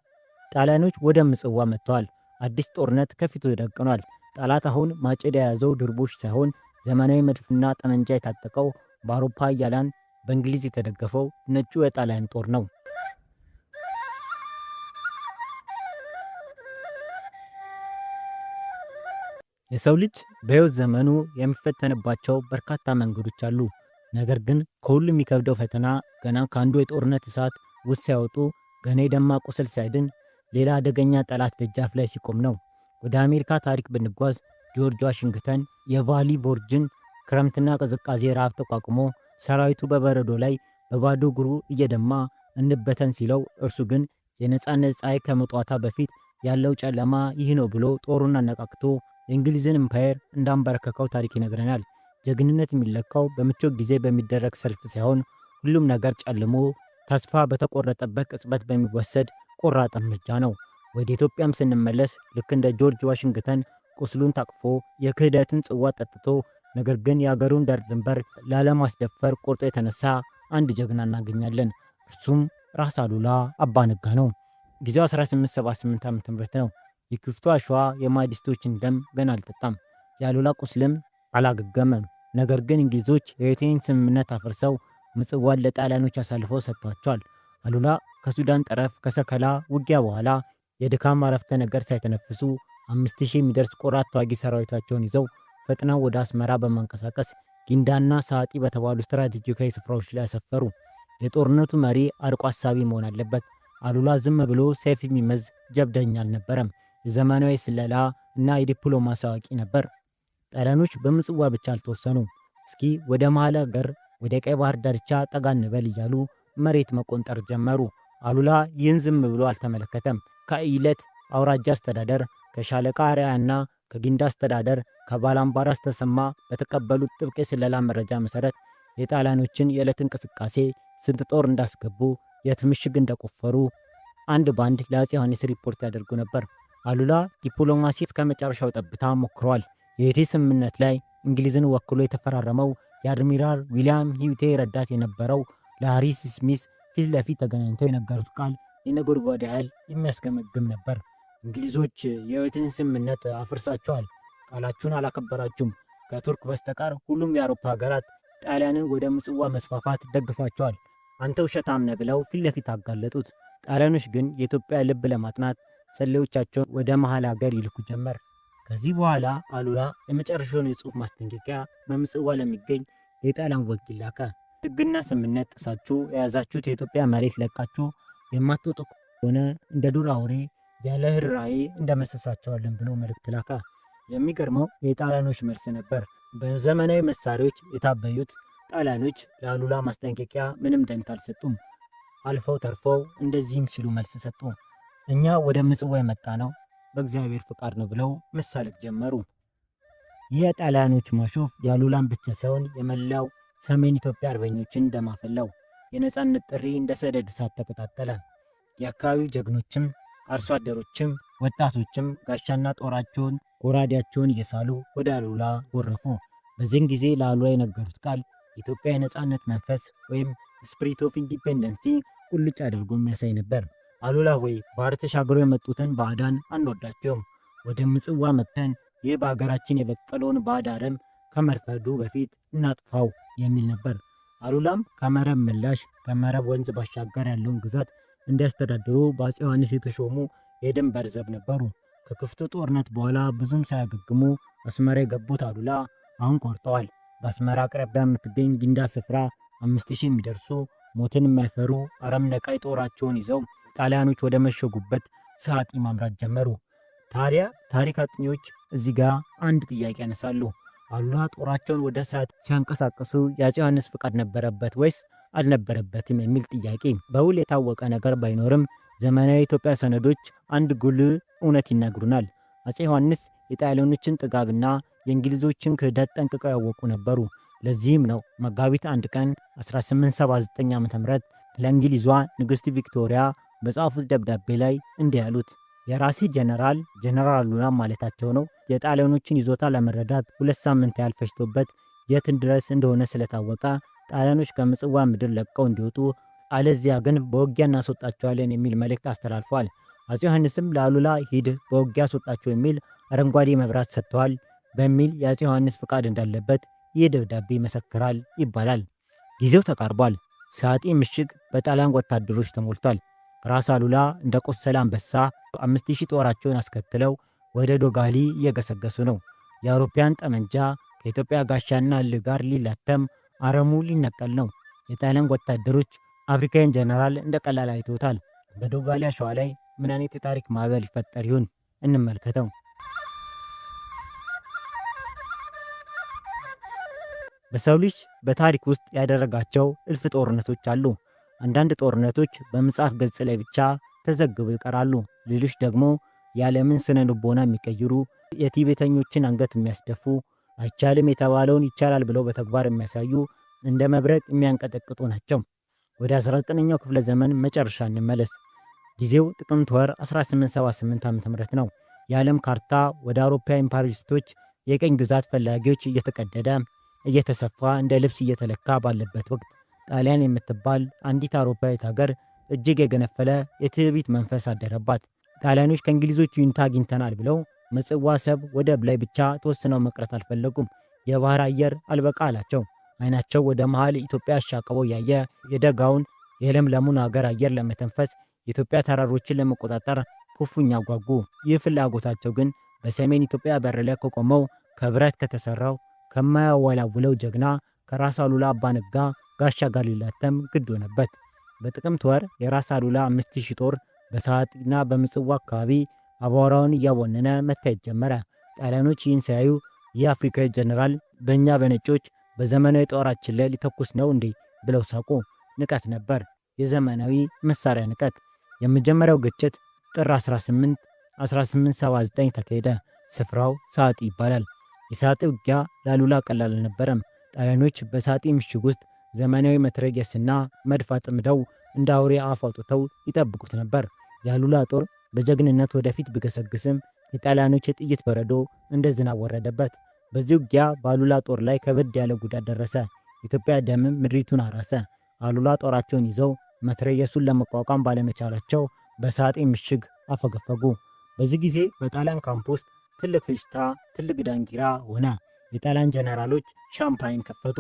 ጣሊያኖች ወደ ምጽዋ መጥተዋል። አዲስ ጦርነት ከፊቱ ደቅኗል። ጠላት አሁን ማጭድ የያዘው ድርቡሽ ሳይሆን ዘመናዊ መድፍና ጠመንጃ የታጠቀው በአውሮፓ ኃያላን በእንግሊዝ የተደገፈው ነጩ የጣሊያን ጦር ነው። የሰው ልጅ በሕይወት ዘመኑ የሚፈተንባቸው በርካታ መንገዶች አሉ። ነገር ግን ከሁሉ የሚከብደው ፈተና ገና ከአንዱ የጦርነት እሳት ውስጥ ሲያወጡ ገና የደማ ቁስል ሳይድን ሌላ አደገኛ ጠላት ደጃፍ ላይ ሲቆም ነው። ወደ አሜሪካ ታሪክ ብንጓዝ ጆርጅ ዋሽንግተን የቫሊ ቮርጅን ክረምትና ቅዝቃዜ ረሃብ ተቋቁሞ ሰራዊቱ በበረዶ ላይ በባዶ እግሩ እየደማ እንበተን ሲለው፣ እርሱ ግን የነጻነት ፀሐይ ከመውጣቷ በፊት ያለው ጨለማ ይህ ነው ብሎ ጦሩን አነቃቅቶ የእንግሊዝን ኤምፓየር እንዳንበረከከው ታሪክ ይነግረናል። ጀግንነት የሚለካው በምቾት ጊዜ በሚደረግ ሰልፍ ሳይሆን ሁሉም ነገር ጨልሞ ተስፋ በተቆረጠበት ቅጽበት በሚወሰድ ቆራጥ እርምጃ ነው። ወደ ኢትዮጵያም ስንመለስ ልክ እንደ ጆርጅ ዋሽንግተን ቁስሉን ታቅፎ የክህደትን ጽዋ ጠጥቶ ነገር ግን የአገሩን ዳር ድንበር ላለማስደፈር ቆርጦ የተነሳ አንድ ጀግና እናገኛለን። እርሱም ራስ አሉላ አባነጋ ነው። ጊዜው 1878 ዓ.ም ነው። የክፍቱ አሸዋ የማህዲስቶችን ደም ገና አልጠጣም። የአሉላ ቁስልም አላገገመም። ነገር ግን እንግሊዞች የዌቴን ስምምነት አፍርሰው ምጽዋን ለጣሊያኖች አሳልፈው ሰጥቷቸዋል። አሉላ ከሱዳን ጠረፍ ከሰከላ ውጊያ በኋላ የድካም አረፍተ ነገር ሳይተነፍሱ 5000 የሚደርስ ቆራት ተዋጊ ሰራዊታቸውን ይዘው ፈጥነው ወደ አስመራ በማንቀሳቀስ ጊንዳና ሳጢ በተባሉ ስትራቴጂካዊ ስፍራዎች ላይ ያሰፈሩ። የጦርነቱ መሪ አርቆ አሳቢ መሆን አለበት። አሉላ ዝም ብሎ ሰይፍ የሚመዝ ጀብደኛ አልነበረም። የዘመናዊ ስለላ እና የዲፕሎማሲ አዋቂ ነበር። ጣሊያኖች በምጽዋ ብቻ አልተወሰኑም። እስኪ ወደ መሃል አገር ወደ ቀይ ባህር ዳርቻ ጠጋ እንበል እያሉ መሬት መቆንጠር ጀመሩ። አሉላ ይህን ዝም ብሎ አልተመለከተም። ከኢለት አውራጃ አስተዳደር፣ ከሻለቃ አርያና ከጊንዳ አስተዳደር፣ ከባላምባራስ ተሰማ በተቀበሉት ጥብቅ የስለላ መረጃ መሰረት የጣሊያኖችን የዕለት እንቅስቃሴ፣ ስንት ጦር እንዳስገቡ፣ የት ምሽግ እንደቆፈሩ አንድ ባንድ ለአፄ ዮሐንስ ሪፖርት ያደርጉ ነበር። አሉላ ዲፕሎማሲ እስከ መጨረሻው ጠብታ ሞክሯል። የዌቴ ስምምነት ላይ እንግሊዝን ወክሎ የተፈራረመው የአድሚራል ዊሊያም ሂዩቴ ረዳት የነበረው ለሃሪስ ስሚስ ፊት ለፊት ተገናኝተው የነገሩት ቃል የነጎድጓድ ያህል የሚያስገመግም ነበር። እንግሊዞች የዌቴን ስምምነት አፍርሳችኋል፣ ቃላችሁን አላከበራችሁም። ከቱርክ በስተቀር ሁሉም የአውሮፓ ሀገራት ጣሊያንን ወደ ምጽዋ መስፋፋት ደግፏቸዋል። አንተ ውሸታም ነህ ብለው ፊት ለፊት አጋለጡት። ጣሊያኖች ግን የኢትዮጵያ ልብ ለማጥናት ሰላዮቻቸውን ወደ መሃል ሀገር ይልኩ ጀመር። ከዚህ በኋላ አሉላ የመጨረሻውን የጽሑፍ ማስጠንቀቂያ በምጽዋ ለሚገኝ የጣሊያን ወኪል ላከ። ሕግና ስምምነት ጥሳችሁ የያዛችሁት የኢትዮጵያ መሬት ለቃችሁ የማትወጡ ከሆነ እንደ ዱር አውሬ ያለ ርኅራኄ እንደመሰሳቸዋለን ብሎ መልእክት ላከ። የሚገርመው የጣሊያኖች መልስ ነበር። በዘመናዊ መሳሪያዎች የታበዩት ጣሊያኖች ለአሉላ ማስጠንቀቂያ ምንም ደንታ አልሰጡም። አልፈው ተርፈው እንደዚህም ሲሉ መልስ ሰጡ። እኛ ወደ ምጽዋ የመጣ ነው በእግዚአብሔር ፍቃድ ነው ብለው መሳለቅ ጀመሩ። ይህ የጣሊያኖች ማሾፍ የአሉላን ብቻ ሳይሆን የመላው ሰሜን ኢትዮጵያ አርበኞችን እንደማፈላው የነፃነት ጥሪ እንደ ሰደድ እሳት ተቀጣጠለ። የአካባቢው ጀግኖችም አርሶ አደሮችም ወጣቶችም ጋሻና ጦራቸውን ጎራዴያቸውን እየሳሉ ወደ አሉላ ጎረፉ። በዚህን ጊዜ ለአሉላ የነገሩት ቃል የኢትዮጵያ የነፃነት መንፈስ ወይም ስፒሪት ኦፍ ኢንዲፔንደንሲ ቁልጭ አድርጎ የሚያሳይ ነበር። አሉላ ሆይ ባህር ተሻግረው የመጡትን ባዕዳን አንወዳቸውም። ወደ ምጽዋ መጥተን ይህ በሀገራችን የበቀለውን ባዕድ አረም ከመርፈዱ በፊት እናጥፋው የሚል ነበር። አሉላም ከመረብ ምላሽ ከመረብ ወንዝ ባሻገር ያለውን ግዛት እንዲያስተዳድሩ በአፄ ዮሐንስ የተሾሙ የድንበር ዘብ ነበሩ። ከክፍቱ ጦርነት በኋላ ብዙም ሳያገግሙ አስመራ የገቡት አሉላ አሁን ቆርጠዋል። በአስመራ አቅራቢያ የምትገኝ ጊንዳ ስፍራ 5000 የሚደርሱ ሞትን የማይፈሩ አረም ነቃይ ጦራቸውን ይዘው ጣሊያኖች ወደ መሸጉበት ሰዓጢ ማምራት ጀመሩ። ታዲያ ታሪክ አጥኚዎች እዚህ ጋር አንድ ጥያቄ ያነሳሉ። አሉላ ጦራቸውን ወደ ሰዓጢ ሲያንቀሳቀሱ የአፄ ዮሐንስ ፍቃድ ነበረበት ወይስ አልነበረበትም የሚል ጥያቄ በውል የታወቀ ነገር ባይኖርም ዘመናዊ የኢትዮጵያ ሰነዶች አንድ ጉልህ እውነት ይነግሩናል። አፄ ዮሐንስ የጣሊያኖችን ጥጋብና የእንግሊዞችን ክህደት ጠንቅቀው ያወቁ ነበሩ። ለዚህም ነው መጋቢት 1 ቀን 1879 ዓ.ም ለእንግሊዟ ንግሥት ቪክቶሪያ በጻፉት ደብዳቤ ላይ እንዲህ ያሉት። የራሲ ጀነራል አሉላ ማለታቸው ነው። የጣሊያኖችን ይዞታ ለመረዳት 2 ሳምንት ያህል ፈጅቶበት የትን ድረስ እንደሆነ ስለታወቀ ጣሊያኖች ከምጽዋ ምድር ለቀው እንዲወጡ አለዚያ ግን በውጊያ እናስወጣቸዋለን የሚል መልእክት አስተላልፏል። አፄ ዮሐንስም ለአሉላ ሂድ በውጊያ አስወጣቸው የሚል አረንጓዴ መብራት ሰጥተዋል በሚል የአፄ ዮሐንስ ፍቃድ እንዳለበት ይህ ደብዳቤ ይመሰክራል ይባላል። ጊዜው ተቃርቧል። ሰዓጢ ምሽግ በጣሊያን ወታደሮች ተሞልቷል። ራስ አሉላ እንደ ቆሰለ አንበሳ 5000 ጦራቸውን አስከትለው ወደ ዶጋሊ እየገሰገሱ ነው። የአውሮፓውያን ጠመንጃ ከኢትዮጵያ ጋሻና እልህ ጋር ሊላተም አረሙ ሊነቀል ነው። የጣሊያን ወታደሮች አፍሪካን ጀነራል እንደ ቀላል አይተውታል። በዶጋሊ አሸዋ ላይ ምን አይነት የታሪክ ማዕበል ይፈጠር ይሆን? እንመልከተው። በሰው ልጅ በታሪክ ውስጥ ያደረጋቸው እልፍ ጦርነቶች አሉ። አንዳንድ ጦርነቶች በመጽሐፍ ገጽ ላይ ብቻ ተዘግበው ይቀራሉ። ሌሎች ደግሞ የዓለምን ስነ ልቦና የሚቀይሩ፣ የቲቤተኞችን አንገት የሚያስደፉ፣ አይቻልም የተባለውን ይቻላል ብለው በተግባር የሚያሳዩ፣ እንደ መብረቅ የሚያንቀጠቅጡ ናቸው። ወደ 19ኛው ክፍለ ዘመን መጨረሻ እንመለስ። ጊዜው ጥቅምት ወር 1878 ዓ.ም ነው። የዓለም ካርታ ወደ አውሮፓ ኢምፓሪስቶች የቀኝ ግዛት ፈላጊዎች እየተቀደደ እየተሰፋ እንደ ልብስ እየተለካ ባለበት ወቅት ጣሊያን የምትባል አንዲት አውሮፓዊት ሀገር እጅግ የገነፈለ የትዕቢት መንፈስ አደረባት። ጣሊያኖች ከእንግሊዞች ይሁንታ አግኝተናል ብለው ምጽዋ ሰብ ወደብ ላይ ብቻ ተወስነው መቅረት አልፈለጉም። የባህር አየር አልበቃ አላቸው። አይናቸው ወደ መሃል ኢትዮጵያ አሻቅበው ያየ የደጋውን የለምለሙን ሀገር አየር ለመተንፈስ የኢትዮጵያ ተራሮችን ለመቆጣጠር ክፉኛ ጓጉ። ይህ ፍላጎታቸው ግን በሰሜን ኢትዮጵያ በር ላይ ከቆመው ከብረት ከተሰራው ከማያወላውለው ጀግና ከራስ አሉላ አባነጋ ጋሻ ጋር ሊላተም ግድ ሆነበት። በጥቅምት ወር የራስ አሉላ 5000 ጦር በሰዓጢና በምጽዋ አካባቢ አቧራውን እያቦነነ መታየት ጀመረ። ጣሊያኖች ይህን ሲያዩ ይህ አፍሪካዊ ጀነራል በእኛ በነጮች በዘመናዊ ጦራችን ላይ ሊተኩስ ነው እንዴ ብለው ሳቁ። ንቀት ነበር፣ የዘመናዊ መሳሪያ ንቀት። የመጀመሪያው ግጭት ጥር 18 1879 ተካሄደ። ስፍራው ሰዓጢ ይባላል። የሰዓጢ ውጊያ ለአሉላ ቀላል አልነበረም። ጣሊያኖች በሰዓጢ ምሽግ ውስጥ ዘመናዊ መትረየስና መድፍ አጥምደው እንደ አውሬ አፍ አውጥተው ይጠብቁት ነበር። የአሉላ ጦር በጀግንነት ወደፊት ቢገሰግስም የጣሊያኖች የጥይት በረዶ እንደ ዝናብ ወረደበት። በዚህ ውጊያ በአሉላ ጦር ላይ ከበድ ያለ ጉዳት ደረሰ። ኢትዮጵያ ደምም ምድሪቱን አራሰ። አሉላ ጦራቸውን ይዘው መትረየሱን ለመቋቋም ባለመቻላቸው በሰዓጢ ምሽግ አፈገፈጉ። በዚህ ጊዜ በጣሊያን ካምፕ ውስጥ ትልቅ ፍሽታ፣ ትልቅ ዳንኪራ ሆነ። የጣሊያን ጀነራሎች ሻምፓይን ከፈቱ።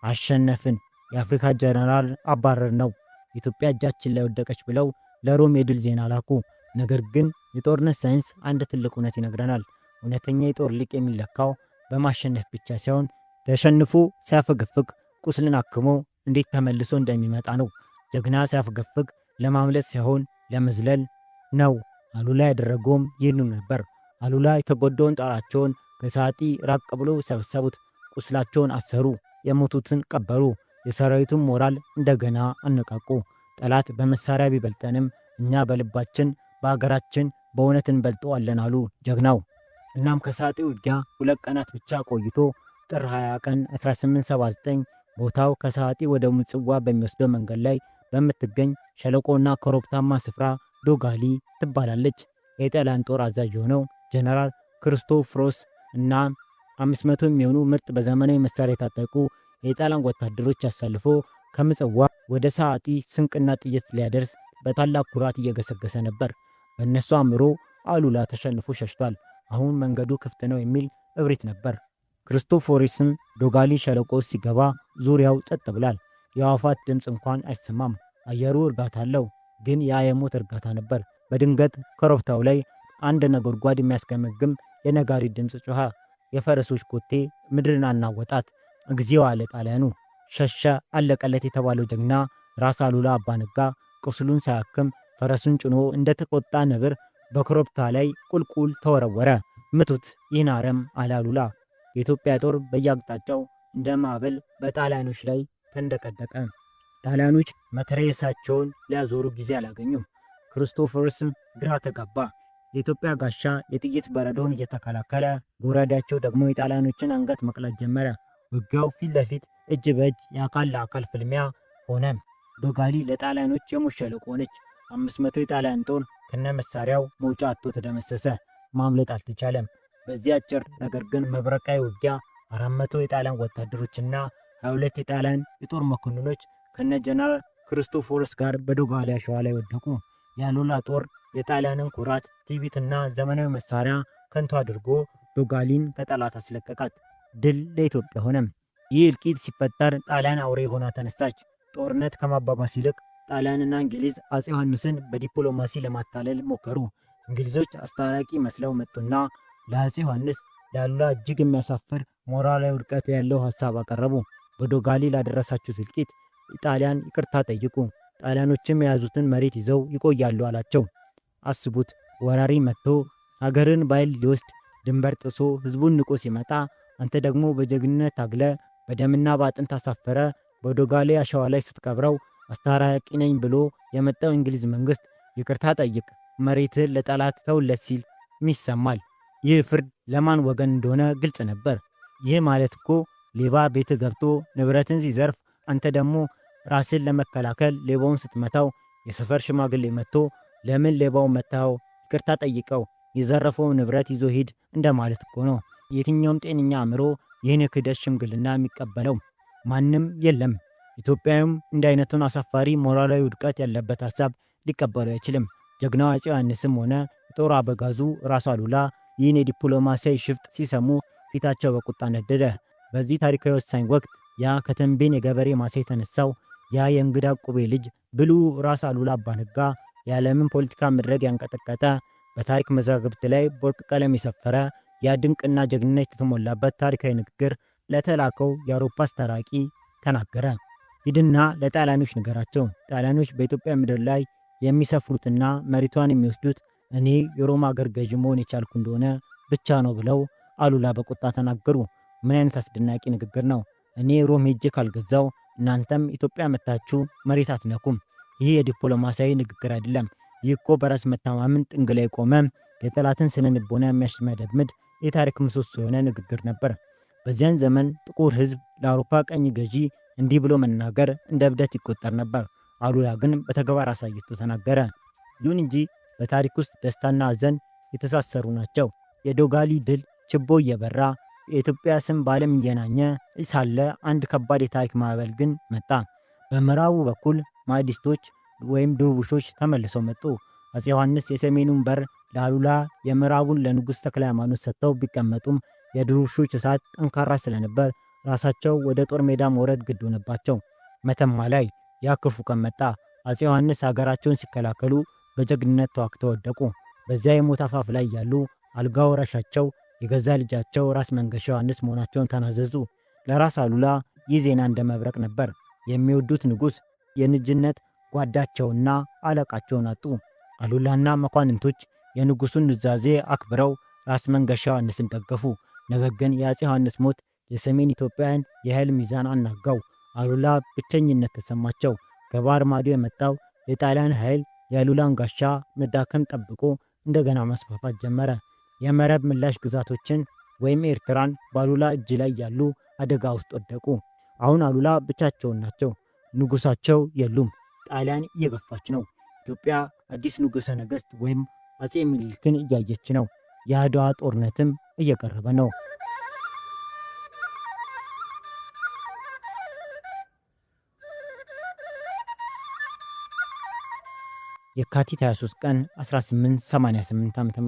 አሸነፍን፣ የአፍሪካ ጀነራል አባረር ነው፣ ኢትዮጵያ እጃችን ላይ ወደቀች ብለው ለሮም የድል ዜና ላኩ። ነገር ግን የጦርነት ሳይንስ አንድ ትልቅ እውነት ይነግረናል። እውነተኛ የጦር ሊቅ የሚለካው በማሸነፍ ብቻ ሳይሆን ተሸንፎ ሲያፈገፍግ ቁስልን አክሞ እንዴት ተመልሶ እንደሚመጣ ነው። ጀግና ሲያፈገፍግ ለማምለጥ ሳይሆን ለመዝለል ነው። አሉላ ያደረገውም ይህንኑ ነበር። አሉላ የተጎዳውን ጦራቸውን ከሰዓጢ ራቅ ብሎ ሰበሰቡት። ቁስላቸውን አሰሩ። የሞቱትን ቀበሩ። የሰራዊቱን ሞራል እንደገና አነቃቁ። ጠላት በመሳሪያ ቢበልጠንም እኛ በልባችን በአገራችን በእውነት እንበልጠዋለን አሉ ጀግናው። እናም ከሰዓጢ ውጊያ 2 ቀናት ብቻ ቆይቶ ጥር 20 ቀን 1879 ቦታው ከሰዓጢ ወደ ምጽዋ በሚወስደው መንገድ ላይ በምትገኝ ሸለቆና ኮረብታማ ስፍራ ዶጋሊ ትባላለች። የጣሊያን ጦር አዛዥ የሆነው ጀነራል ክርስቶፍሮስ እና 500 የሚሆኑ ምርጥ በዘመናዊ መሳሪያ የታጠቁ የጣሊያን ወታደሮች አሳልፎ ከምጽዋ ወደ ሰዓጢ ስንቅና ጥይት ሊያደርስ በታላቅ ኩራት እየገሰገሰ ነበር። በእነሱ አእምሮ አሉላ ተሸንፎ ሸሽቷል። አሁን መንገዱ ክፍት ነው የሚል እብሪት ነበር። ክርስቶፎሮስም ዶጋሊ ሸለቆ ሲገባ ዙሪያው ጸጥ ብሏል። የአዕዋፋት ድምፅ እንኳን አይሰማም። አየሩ እርጋታ አለው፣ ግን ያ የሞት እርጋታ ነበር። በድንገት ኮረብታው ላይ አንድ ነጎድጓድ የሚያስገመግም የነጋሪት ድምፅ ጮኸ። የፈረሶች ኮቴ ምድርን አናወጣት። እግዚኦ አለ ጣሊያኑ። ሸሸ፣ አለቀለት የተባለው ጀግና ራስ አሉላ አባነጋ ቁስሉን ሳያክም ፈረሱን ጭኖ እንደተቆጣ ነብር በኮረብታ ላይ ቁልቁል ተወረወረ። ምቱት ይህን አረም አለ አሉላ። የኢትዮጵያ ጦር በየአቅጣጫው እንደ ማዕበል በጣሊያኖች ላይ ተንደቀደቀ። ጣሊያኖች መትረየሳቸውን ሊያዞሩ ጊዜ አላገኙም። ክርስቶፎሮስም ግራ ተጋባ። የኢትዮጵያ ጋሻ የጥይት በረዶን እየተከላከለ፣ ጎራዴያቸው ደግሞ የጣሊያኖችን አንገት መቅላት ጀመረ። ውጊያው ፊት ለፊት እጅ በእጅ የአካል ለአካል ፍልሚያ ሆነ። ዶጋሊ ለጣሊያኖች የሞት ሸለቆ ሆነች። 500 የጣሊያን ጦር ከነ መሳሪያው መውጫ አጥቶ ተደመሰሰ። ማምለጥ አልተቻለም። በዚህ አጭር ነገር ግን መብረቃዊ ውጊያ 400 የጣሊያን ወታደሮችና 22 የጣሊያን የጦር መኮንኖች ከነ ጀነራል ክርስቶፎሮስ ጋር በዶጋሊ አሸዋ ላይ ወደቁ። የአሉላ ጦር የጣሊያንን ኩራት፣ ትዕቢትና ዘመናዊ መሳሪያ ከንቱ አድርጎ ዶጋሊን ከጠላት አስለቀቃት። ድል ለኢትዮጵያ ሆነ። ይህ እልቂት ሲፈጠር ጣሊያን አውሬ ሆና ተነሳች። ጦርነት ከማባባስ ይልቅ ጣሊያንና እንግሊዝ አፄ ዮሐንስን በዲፕሎማሲ ለማታለል ሞከሩ። እንግሊዞች አስታራቂ መስለው መጡና ለአፄ ዮሐንስ ለአሉላ እጅግ የሚያሳፍር ሞራላዊ ውድቀት ያለው ሀሳብ አቀረቡ። በዶጋሊ ላደረሳችሁት እልቂት ጣሊያን ይቅርታ ጠይቁ፣ ጣሊያኖችም የያዙትን መሬት ይዘው ይቆያሉ አላቸው። አስቡት፣ ወራሪ መጥቶ ሀገርን በኃይል ሊወስድ ድንበር ጥሶ ህዝቡን ንቆ ሲመጣ አንተ ደግሞ በጀግንነት ታግለ በደምና በአጥንት አሳፈረ በዶጋሊ አሸዋ ላይ ስትቀብረው አስታራቂ ነኝ ብሎ የመጣው እንግሊዝ መንግስት ይቅርታ ጠይቅ፣ መሬትህን ለጠላት ተውለት ሲል ይሰማል። ይህ ፍርድ ለማን ወገን እንደሆነ ግልጽ ነበር። ይህ ማለት እኮ ሌባ ቤት ገብቶ ንብረትን ሲዘርፍ አንተ ደግሞ ራስን ለመከላከል ሌባውን ስትመታው የሰፈር ሽማግሌ መጥቶ ለምን ሌባውን መታው? ይቅርታ ጠይቀው፣ የዘረፈው ንብረት ይዞ ሂድ እንደማለት እኮ ነው። የትኛውም ጤነኛ አእምሮ ይህን የክህደት ሽምግልና የሚቀበለው ማንም የለም። ኢትዮጵያዊም እንዲህ አይነቱን አሳፋሪ ሞራላዊ ውድቀት ያለበት ሀሳብ ሊቀበሉ አይችልም። ጀግናው አፄ ዮሐንስም ሆነ የጦር አበጋዙ ራስ አሉላ ይህን የዲፕሎማሲያዊ ሽፍጥ ሲሰሙ ፊታቸው በቁጣ ነደደ። በዚህ ታሪካዊ ወሳኝ ወቅት ያ ከተንቤን የገበሬ ማሳ የተነሳው ያ የእንግዳ ቁቤ ልጅ ብሉዕ ራስ አሉላ አባነጋ የዓለምን ፖለቲካ መድረክ ያንቀጠቀጠ፣ በታሪክ መዛግብት ላይ በወርቅ ቀለም የሰፈረ ያ ድንቅና ጀግንነት የተሞላበት ታሪካዊ ንግግር ለተላከው የአውሮፓ አስታራቂ ተናገረ። ሂድና ለጣሊያኖች ንገራቸው፣ ጣሊያኖች በኢትዮጵያ ምድር ላይ የሚሰፍሩትና መሬቷን የሚወስዱት እኔ የሮማ አገር ገዥ መሆን የቻልኩ እንደሆነ ብቻ ነው ብለው አሉላ በቁጣ ተናገሩ። ምን አይነት አስደናቂ ንግግር ነው! እኔ ሮም ሄጄ ካልገዛው እናንተም ኢትዮጵያ መታችሁ መሬት አትነኩም። ይህ የዲፕሎማሲያዊ ንግግር አይደለም። ይህ እኮ በራስ መተማመን ጥግ ላይ ቆመ የጠላትን ስነ ልቦና የሚያሽመደምድ የታሪክ ምሰሶ የሆነ ንግግር ነበር። በዚያን ዘመን ጥቁር ሕዝብ ለአውሮፓ ቀኝ ገዢ እንዲህ ብሎ መናገር እንደ እብደት ይቆጠር ነበር። አሉላ ግን በተግባር አሳይቶ ተናገረ። ይሁን እንጂ በታሪክ ውስጥ ደስታና ሐዘን የተሳሰሩ ናቸው። የዶጋሊ ድል ችቦ እየበራ የኢትዮጵያ ስም በዓለም እየናኘ ሳለ አንድ ከባድ የታሪክ ማዕበል ግን መጣ። በምዕራቡ በኩል ማህዲስቶች ወይም ድርቡሾች ተመልሰው መጡ። አፄ ዮሐንስ የሰሜኑን በር ለአሉላ የምዕራቡን ለንጉሥ ተክለ ሃይማኖት ሰጥተው ቢቀመጡም የድርቡሾች እሳት ጠንካራ ስለነበር ራሳቸው ወደ ጦር ሜዳ መውረድ ግድ ሆነባቸው። መተማ ላይ ያ ክፉ ቀን መጣ። አፄ ዮሐንስ ሀገራቸውን ሲከላከሉ በጀግንነት ተዋግተው ወደቁ። በዚያ የሞት አፋፍ ላይ ያሉ አልጋ ወራሻቸው የገዛ ልጃቸው ራስ መንገሻ ዮሐንስ መሆናቸውን ተናዘዙ። ለራስ አሉላ ይህ ዜና እንደ መብረቅ ነበር። የሚወዱት ንጉሥ የልጅነት ጓዳቸውና አለቃቸውን አጡ። አሉላና መኳንንቶች የንጉሡን ኑዛዜ አክብረው ራስ መንገሻ ዮሐንስን ደገፉ። ነገር ግን የአፄ ዮሐንስ ሞት የሰሜን ኢትዮጵያን የኃይል ሚዛን አናጋው። አሉላ ብቸኝነት ተሰማቸው። ከባህር ማዶ የመጣው የጣሊያን ኃይል የአሉላን ጋሻ መዳከም ጠብቆ እንደገና ማስፋፋት ጀመረ። የመረብ ምላሽ ግዛቶችን ወይም ኤርትራን በአሉላ እጅ ላይ ያሉ አደጋ ውስጥ ወደቁ። አሁን አሉላ ብቻቸውን ናቸው። ንጉሳቸው የሉም። ጣሊያን እየገፋች ነው። ኢትዮጵያ አዲስ ንጉሠ ነገሥት ወይም አፄ ምኒልክን እያየች ነው። የአድዋ ጦርነትም እየቀረበ ነው። የካቲት 23 ቀን 1888 ዓ.ም።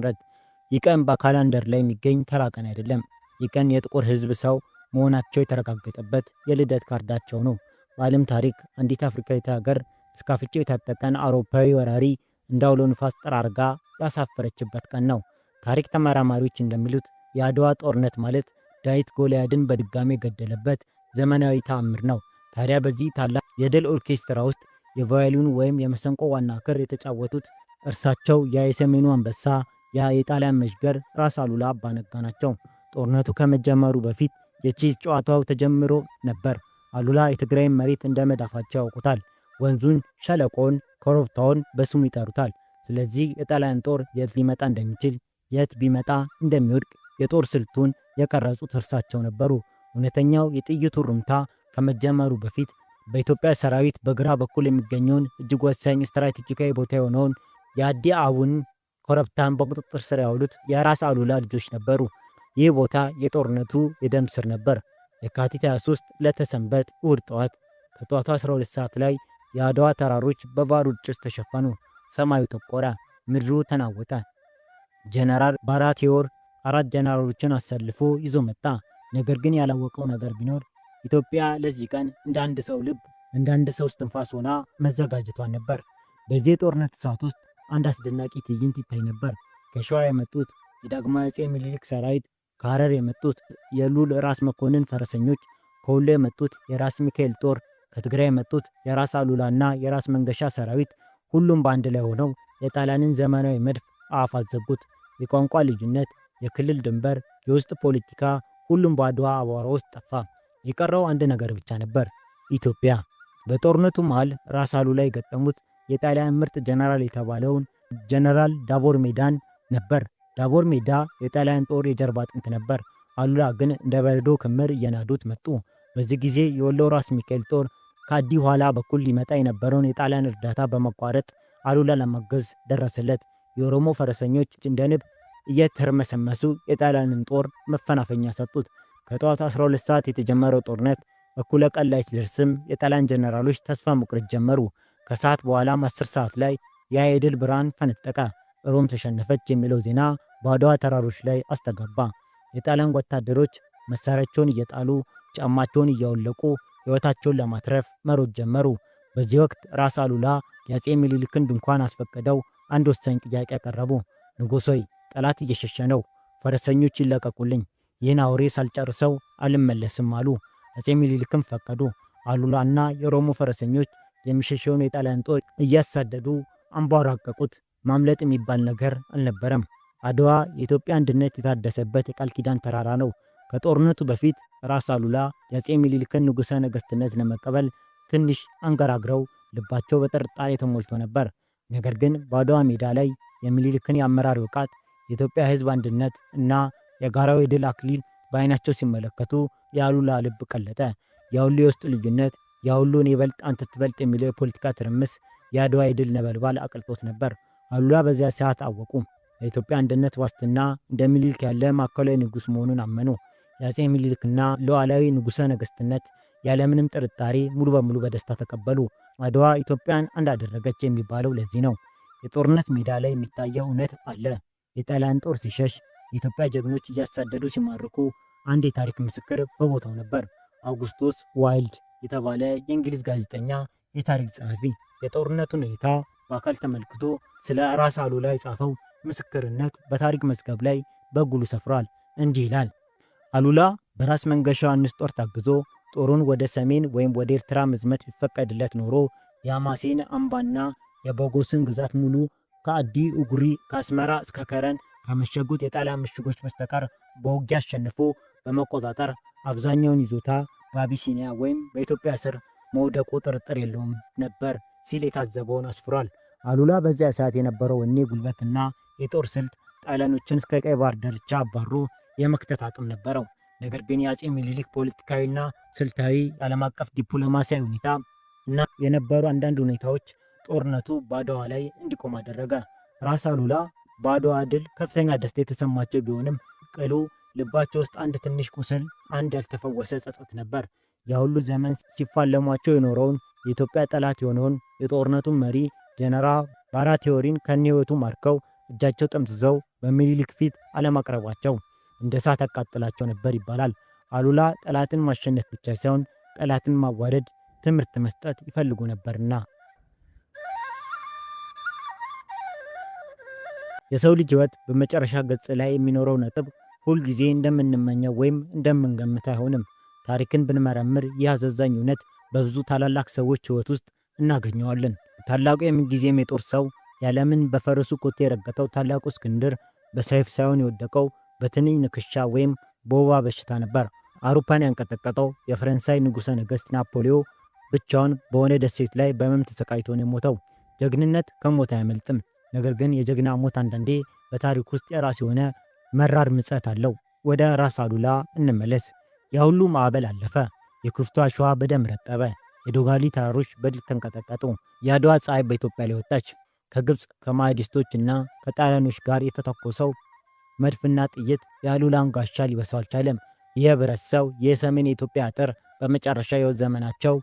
ይህ ቀን በካላንደር ላይ የሚገኝ ተራ ቀን አይደለም። ይህ ቀን የጥቁር ሕዝብ ሰው መሆናቸው የተረጋገጠበት የልደት ካርዳቸው ነው። በዓለም ታሪክ አንዲት አፍሪካዊት ሀገር እስከ አፍንጫው የታጠቀን አውሮፓዊ ወራሪ እንደ አውሎ ንፋስ ጠራርጋ ያሳፈረችበት ቀን ነው። ታሪክ ተመራማሪዎች እንደሚሉት የአድዋ ጦርነት ማለት ዳዊት ጎልያድን በድጋሚ የገደለበት ዘመናዊ ተአምር ነው። ታዲያ በዚህ ታላቅ የድል ኦርኬስትራ ውስጥ የቫዮሊኑ ወይም የመሰንቆ ዋና ክር የተጫወቱት እርሳቸው ያ የሰሜኑ አንበሳ፣ ያ የጣሊያን መዥገር ራስ አሉላ አባ ነጋ ናቸው። ጦርነቱ ከመጀመሩ በፊት የቼዝ ጨዋታው ተጀምሮ ነበር። አሉላ የትግራይን መሬት እንደ መዳፋቸው ያውቁታል። ወንዙን፣ ሸለቆውን፣ ኮረብታውን በስሙ ይጠሩታል። ስለዚህ የጣሊያን ጦር የት ሊመጣ እንደሚችል፣ የት ቢመጣ እንደሚወድቅ የጦር ስልቱን የቀረጹት እርሳቸው ነበሩ። እውነተኛው የጥይቱ ሩምታ ከመጀመሩ በፊት በኢትዮጵያ ሰራዊት በግራ በኩል የሚገኘውን እጅግ ወሳኝ ስትራቴጂካዊ ቦታ የሆነውን የአዲ አቡን ኮረብታን በቁጥጥር ስር ያውሉት የራስ አሉላ ልጆች ነበሩ። ይህ ቦታ የጦርነቱ የደም ስር ነበር። የካቲት 23 ለተሰንበት እሁድ ጠዋት ከጠዋቱ 12 ሰዓት ላይ የአድዋ ተራሮች በባሩድ ጭስ ተሸፈኑ። ሰማዩ ጠቆረ፣ ምድሩ ተናወጠ። ጀነራል ባራቴዎር 4 ጀነራሎችን አሰልፎ ይዞ መጣ። ነገር ግን ያላወቀው ነገር ቢኖር ኢትዮጵያ ለዚህ ቀን እንደ አንድ ሰው ልብ፣ እንደ አንድ ሰው እስትንፋስ ሆና መዘጋጀቷን ነበር። በዚህ የጦርነት እሳት ውስጥ አንድ አስደናቂ ትዕይንት ይታይ ነበር። ከሸዋ የመጡት የዳግማዊ አፄ ምኒልክ ሰራዊት፣ ከሐረር የመጡት የሉል ራስ መኮንን ፈረሰኞች፣ ከወሎ የመጡት የራስ ሚካኤል ጦር፣ ከትግራይ የመጡት የራስ አሉላና የራስ መንገሻ ሰራዊት፣ ሁሉም በአንድ ላይ ሆነው የጣሊያንን ዘመናዊ መድፍ አፍ አዘጉት። የቋንቋ ልዩነት፣ የክልል ድንበር፣ የውስጥ ፖለቲካ፣ ሁሉም በአድዋ አቧራ ውስጥ ጠፋ። የቀረው አንድ ነገር ብቻ ነበር፣ ኢትዮጵያ። በጦርነቱ መሃል ራስ አሉላ የገጠሙት የጣሊያን ምርጥ ጀነራል የተባለውን ጀነራል ዳቦር ሜዳን ነበር። ዳቦር ሜዳ የጣሊያን ጦር የጀርባ አጥንት ነበር። አሉላ ግን እንደ በረዶ ክምር እየናዱት መጡ። በዚህ ጊዜ የወሎ ራስ ሚካኤል ጦር ከአዲ ኋላ በኩል ሊመጣ የነበረውን የጣሊያን እርዳታ በመቋረጥ አሉላ ለማገዝ ደረሰለት። የኦሮሞ ፈረሰኞች እንደ ንብ እየተርመሰመሱ የጣሊያንን ጦር መፈናፈኛ ሰጡት። ከጠዋቱ 12 ሰዓት የተጀመረው ጦርነት እኩለ ቀን ላይ ሲደርስም የጣሊያን ጀነራሎች ተስፋ መቁረጥ ጀመሩ። ከሰዓት በኋላም 10 ሰዓት ላይ ያ የድል ብርሃን ፈነጠቀ። ሮም ተሸነፈች የሚለው ዜና በአድዋ ተራሮች ላይ አስተጋባ። የጣሊያን ወታደሮች መሳሪያቸውን እየጣሉ ጫማቸውን እያወለቁ ሕይወታቸውን ለማትረፍ መሮጥ ጀመሩ። በዚህ ወቅት ራስ አሉላ የአፄ ምኒልክን ድንኳን አስፈቅደው አንድ ወሳኝ ጥያቄ ያቀረቡ። ንጉሥ ሆይ፣ ጠላት እየሸሸ ነው፣ ፈረሰኞች ይለቀቁልኝ፣ ይህን አውሬ ሳልጨርሰው አልመለስም አሉ። አፄ ምኒልክም ፈቀዱ። አሉላና የኦሮሞ ፈረሰኞች የሚሸሸውን የጣሊያን ጦር እያሳደዱ አንቧራቀቁት። ማምለጥ የሚባል ነገር አልነበረም። አድዋ የኢትዮጵያ አንድነት የታደሰበት የቃል ኪዳን ተራራ ነው። ከጦርነቱ በፊት ራስ አሉላ የአፄ ምኒልክን ንጉሠ ነገሥትነት ለመቀበል ትንሽ አንገራግረው ልባቸው በጥርጣሬ ተሞልቶ ነበር። ነገር ግን በአድዋ ሜዳ ላይ የሚኒልክን የአመራር ብቃት፣ የኢትዮጵያ ሕዝብ አንድነት እና የጋራው የድል አክሊል በዓይናቸው ሲመለከቱ የአሉላ ልብ ቀለጠ። የሁሉ የውስጥ ልዩነት፣ የሁሉ እኔ በልጥ አንተ ትበልጥ የሚለው የፖለቲካ ትርምስ የአድዋ የድል ነበልባል አቅልጦት ነበር። አሉላ በዚያ ሰዓት አወቁ። ለኢትዮጵያ አንድነት ዋስትና እንደ ምኒልክ ያለ ማዕከላዊ ንጉሥ መሆኑን አመኑ። የአፄ ምኒልክና ሉዓላዊ ንጉሠ ነገሥትነት ያለምንም ጥርጣሬ ሙሉ በሙሉ በደስታ ተቀበሉ። አድዋ ኢትዮጵያን አንድ አደረገች የሚባለው ለዚህ ነው። የጦርነት ሜዳ ላይ የሚታየው እውነት አለ። የጣሊያን ጦር ሲሸሽ፣ የኢትዮጵያ ጀግኖች እያሳደዱ ሲማርኩ፣ አንድ የታሪክ ምስክር በቦታው ነበር። አውጉስቶስ ዋይልድ የተባለ የእንግሊዝ ጋዜጠኛ የታሪክ ጸሐፊ የጦርነቱን ሁኔታ በአካል ተመልክቶ ስለ ራስ አሉላ የጻፈው ምስክርነት በታሪክ መዝገብ ላይ በጉሉ ሰፍሯል። እንዲህ ይላል። አሉላ በራስ መንገሻ ዮሐንስ ጦር ታግዞ ጦሩን ወደ ሰሜን ወይም ወደ ኤርትራ መዝመት ቢፈቀድለት ኖሮ የአማሴን አምባና የቦጎስን ግዛት ሙሉ ከአዲ ኡጉሪ ከአስመራ እስከ ከረን ከመሸጉት የጣሊያን ምሽጎች በስተቀር በውጊያ አሸንፎ በመቆጣጠር አብዛኛውን ይዞታ በአቢሲኒያ ወይም በኢትዮጵያ ስር መውደቁ ጥርጥር የለውም ነበር ሲል የታዘበውን አስፍሯል። አሉላ በዚያ ሰዓት የነበረው ወኔ፣ ጉልበትና የጦር ስልት ጣሊያኖችን እስከ ቀይ ባህር ዳርቻ አባሮ የመክተት አቅም ነበረው። ነገር ግን የአጼ ምኒልክ ፖለቲካዊና ስልታዊ ዓለም አቀፍ ዲፕሎማሲያዊ ሁኔታ እና የነበሩ አንዳንድ ሁኔታዎች ጦርነቱ በአድዋ ላይ እንዲቆም አደረገ። ራስ አሉላ በአድዋ ድል ከፍተኛ ደስታ የተሰማቸው ቢሆንም ቅሉ ልባቸው ውስጥ አንድ ትንሽ ቁስል፣ አንድ ያልተፈወሰ ጸጸት ነበር። የሁሉ ዘመን ሲፋለሟቸው የኖረውን የኢትዮጵያ ጠላት የሆነውን የጦርነቱን መሪ ጀነራል ባራቴዎሪን ከነህይወቱ ማርከው እጃቸው ጠምዝዘው በሚኒሊክ ፊት አለማቅረባቸው እንደ እሳት አቃጥላቸው ነበር ይባላል። አሉላ ጠላትን ማሸነፍ ብቻ ሳይሆን ጠላትን ማዋረድ፣ ትምህርት መስጠት ይፈልጉ ነበርና። የሰው ልጅ ሕይወት በመጨረሻ ገጽ ላይ የሚኖረው ነጥብ ሁልጊዜ እንደምንመኘው ወይም እንደምንገምት አይሆንም። ታሪክን ብንመረምር ይህ አሳዛኝ እውነት በብዙ ታላላቅ ሰዎች ሕይወት ውስጥ እናገኘዋለን። ታላቁ የምንጊዜም የጦር ሰው ያለምን በፈረሱ ኮቴ የረገጠው ታላቁ እስክንድር በሰይፍ ሳይሆን የወደቀው በትንኝ ንክሻ ወይም በወባ በሽታ ነበር። አውሮፓን ያንቀጠቀጠው የፈረንሳይ ንጉሠ ነገሥት ናፖሊዮ ብቻውን በሆነ ደሴት ላይ በሕመም ተሰቃይቶ ነው የሞተው። ጀግንነት ከሞት አያመልጥም። ነገር ግን የጀግና ሞት አንዳንዴ በታሪክ ውስጥ የራስ የሆነ መራር ምጸት አለው። ወደ ራስ አሉላ እንመለስ። ያ ሁሉ ማዕበል አለፈ። የኩፍቱ አሸዋ በደም ረጠበ። የዶጋሊ ተራሮች በድል ተንቀጠቀጡ። የአድዋ ፀሐይ በኢትዮጵያ ላይ ወጣች። ከግብፅ ከማህዲስቶች እና ከጣሊያኖች ጋር የተተኮሰው መድፍና ጥይት የአሉላን ጋሻ ሊበሳው አልቻለም። የብረት ሰው የሰሜን የኢትዮጵያ አጥር በመጨረሻ የሕይወት ዘመናቸው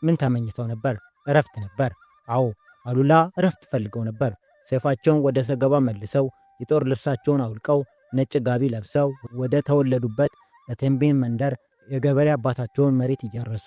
ምን ተመኝተው ነበር? እረፍት ነበር። አዎ አሉላ እረፍት ፈልገው ነበር። ሰይፋቸውን ወደ ሰገባ መልሰው የጦር ልብሳቸውን አውልቀው ነጭ ጋቢ ለብሰው ወደ ተወለዱበት ለቴምቤን መንደር የገበሬ አባታቸውን መሬት እያረሱ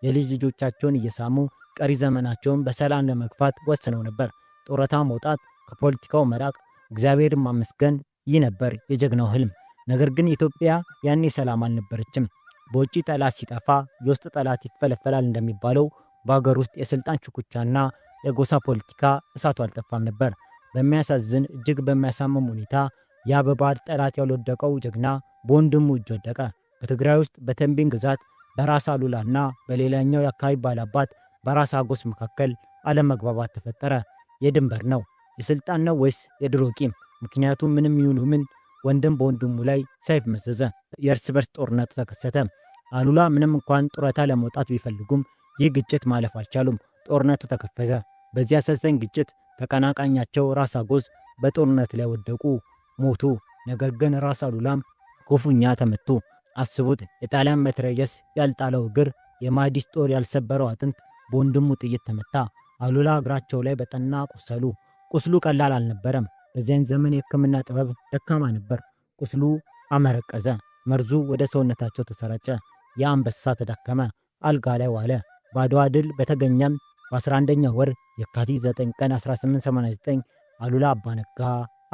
የልጅ ልጆቻቸውን እየሳሙ ቀሪ ዘመናቸውን በሰላም ለመግፋት ወስነው ነበር። ጡረታ መውጣት፣ ከፖለቲካው መራቅ፣ እግዚአብሔርን ማመስገን፣ ይህ ነበር የጀግናው ህልም። ነገር ግን ኢትዮጵያ ያኔ ሰላም አልነበረችም። በውጭ ጠላት ሲጠፋ የውስጥ ጠላት ይፈለፈላል እንደሚባለው በአገር ውስጥ የስልጣን ሽኩቻና የጎሳ ፖለቲካ እሳቱ አልጠፋም ነበር። በሚያሳዝን እጅግ በሚያሳምም ሁኔታ ያ በባዕድ ጠላት ያልወደቀው ጀግና በወንድሙ እጅ ወደቀ። በትግራይ ውስጥ በተንቤን ግዛት በራስ አሉላና በሌላኛው የአካባቢ ባላባት በራስ አጎስ መካከል አለመግባባት ተፈጠረ። የድንበር ነው? የስልጣን ነው ወይስ የድሮ ቂም? ምክንያቱም ምንም ይሁን ምን ወንድም በወንድሙ ላይ ሰይፍ መዘዘ። የእርስ በርስ ጦርነቱ ተከሰተ። አሉላ ምንም እንኳን ጡረታ ለመውጣት ቢፈልጉም ይህ ግጭት ማለፍ አልቻሉም። ጦርነቱ ተከፈተ። በዚህ አሳዛኝ ግጭት ተቀናቃኛቸው ራስ አጎስ በጦርነት ላይ ወደቁ፣ ሞቱ። ነገር ግን ራስ አሉላም ክፉኛ ተመቱ። አስቡት፣ የጣሊያን መትረየስ ያልጣለው እግር፣ የማህዲስ ጦር ያልሰበረው አጥንት በወንድሙ ጥይት ተመታ። አሉላ እግራቸው ላይ በጠና ቆሰሉ። ቁስሉ ቀላል አልነበረም። በዚያን ዘመን የሕክምና ጥበብ ደካማ ነበር። ቁስሉ አመረቀዘ። መርዙ ወደ ሰውነታቸው ተሰራጨ። የአንበሳ ተዳከመ። አልጋ ላይ ዋለ። በአድዋ ድል በተገኘም በ11ኛው ወር የካቲት 9 ቀን 1889 አሉላ አባነጋ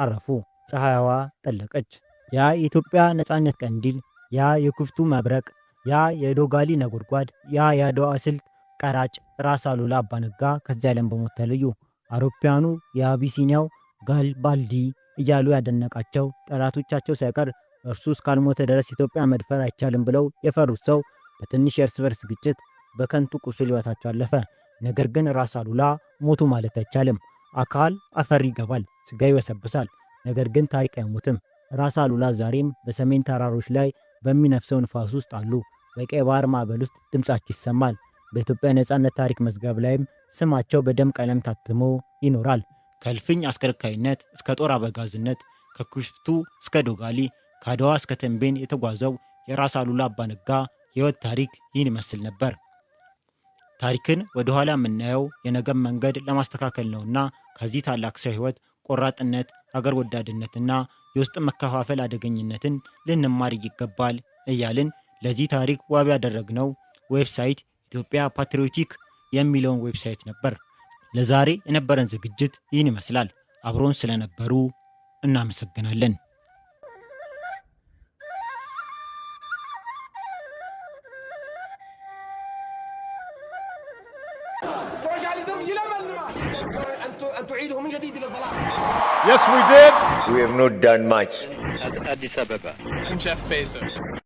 አረፉ። ፀሐይዋ ጠለቀች። ያ የኢትዮጵያ ነፃነት ቀንዲል፣ ያ የኩፍቱ መብረቅ፣ ያ የዶጋሊ ነጎድጓድ፣ ያ የአድዋ ስልት ቀራጭ ራስ አሉላ አባነጋ ከዚህ ዓለም በሞት ተለዩ። አውሮፓውያኑ የአቢሲኒያው ጋሪባልዲ እያሉ ያደነቃቸው ጠላቶቻቸው ሳይቀር እርሱ እስካልሞተ ድረስ ኢትዮጵያ መድፈር አይቻልም ብለው የፈሩት ሰው በትንሽ የእርስ በርስ ግጭት በከንቱ ቁስል ሕይወታቸው አለፈ። ነገር ግን ራስ አሉላ ሞቱ ማለት አይቻልም። አካል አፈር ይገባል፣ ስጋ ይበሰብሳል። ነገር ግን ታሪክ አይሞትም። ራስ አሉላ ዛሬም በሰሜን ተራሮች ላይ በሚነፍሰው ንፋስ ውስጥ አሉ። በቀይ ባህር ማዕበል ውስጥ ድምጻቸው ይሰማል። በኢትዮጵያ ነፃነት ታሪክ መዝገብ ላይም ስማቸው በደም ቀለም ታትሞ ይኖራል። ከእልፍኝ አስከልካይነት እስከ ጦር አበጋዝነት፣ ከኩፍቱ እስከ ዶጋሊ፣ ከአድዋ እስከ ተንቤን የተጓዘው የራስ አሉላ አባነጋ ሕይወት ታሪክ ይህን ይመስል ነበር። ታሪክን ወደ ኋላ የምናየው የነገም መንገድ ለማስተካከል ነውና ከዚህ ታላቅ ሰው ሕይወት ቆራጥነት፣ ሀገር ወዳድነትና የውስጥ መከፋፈል አደገኝነትን ልንማር ይገባል እያልን ለዚህ ታሪክ ዋቢ ያደረግነው ዌብሳይት ኢትዮጵያ ፓትሪዮቲክ የሚለውን ዌብሳይት ነበር። ለዛሬ የነበረን ዝግጅት ይህን ይመስላል። አብሮን ስለነበሩ እናመሰግናለን። Yes, we did. We have not done much. Addis Ababa. I'm Jeff Bezos.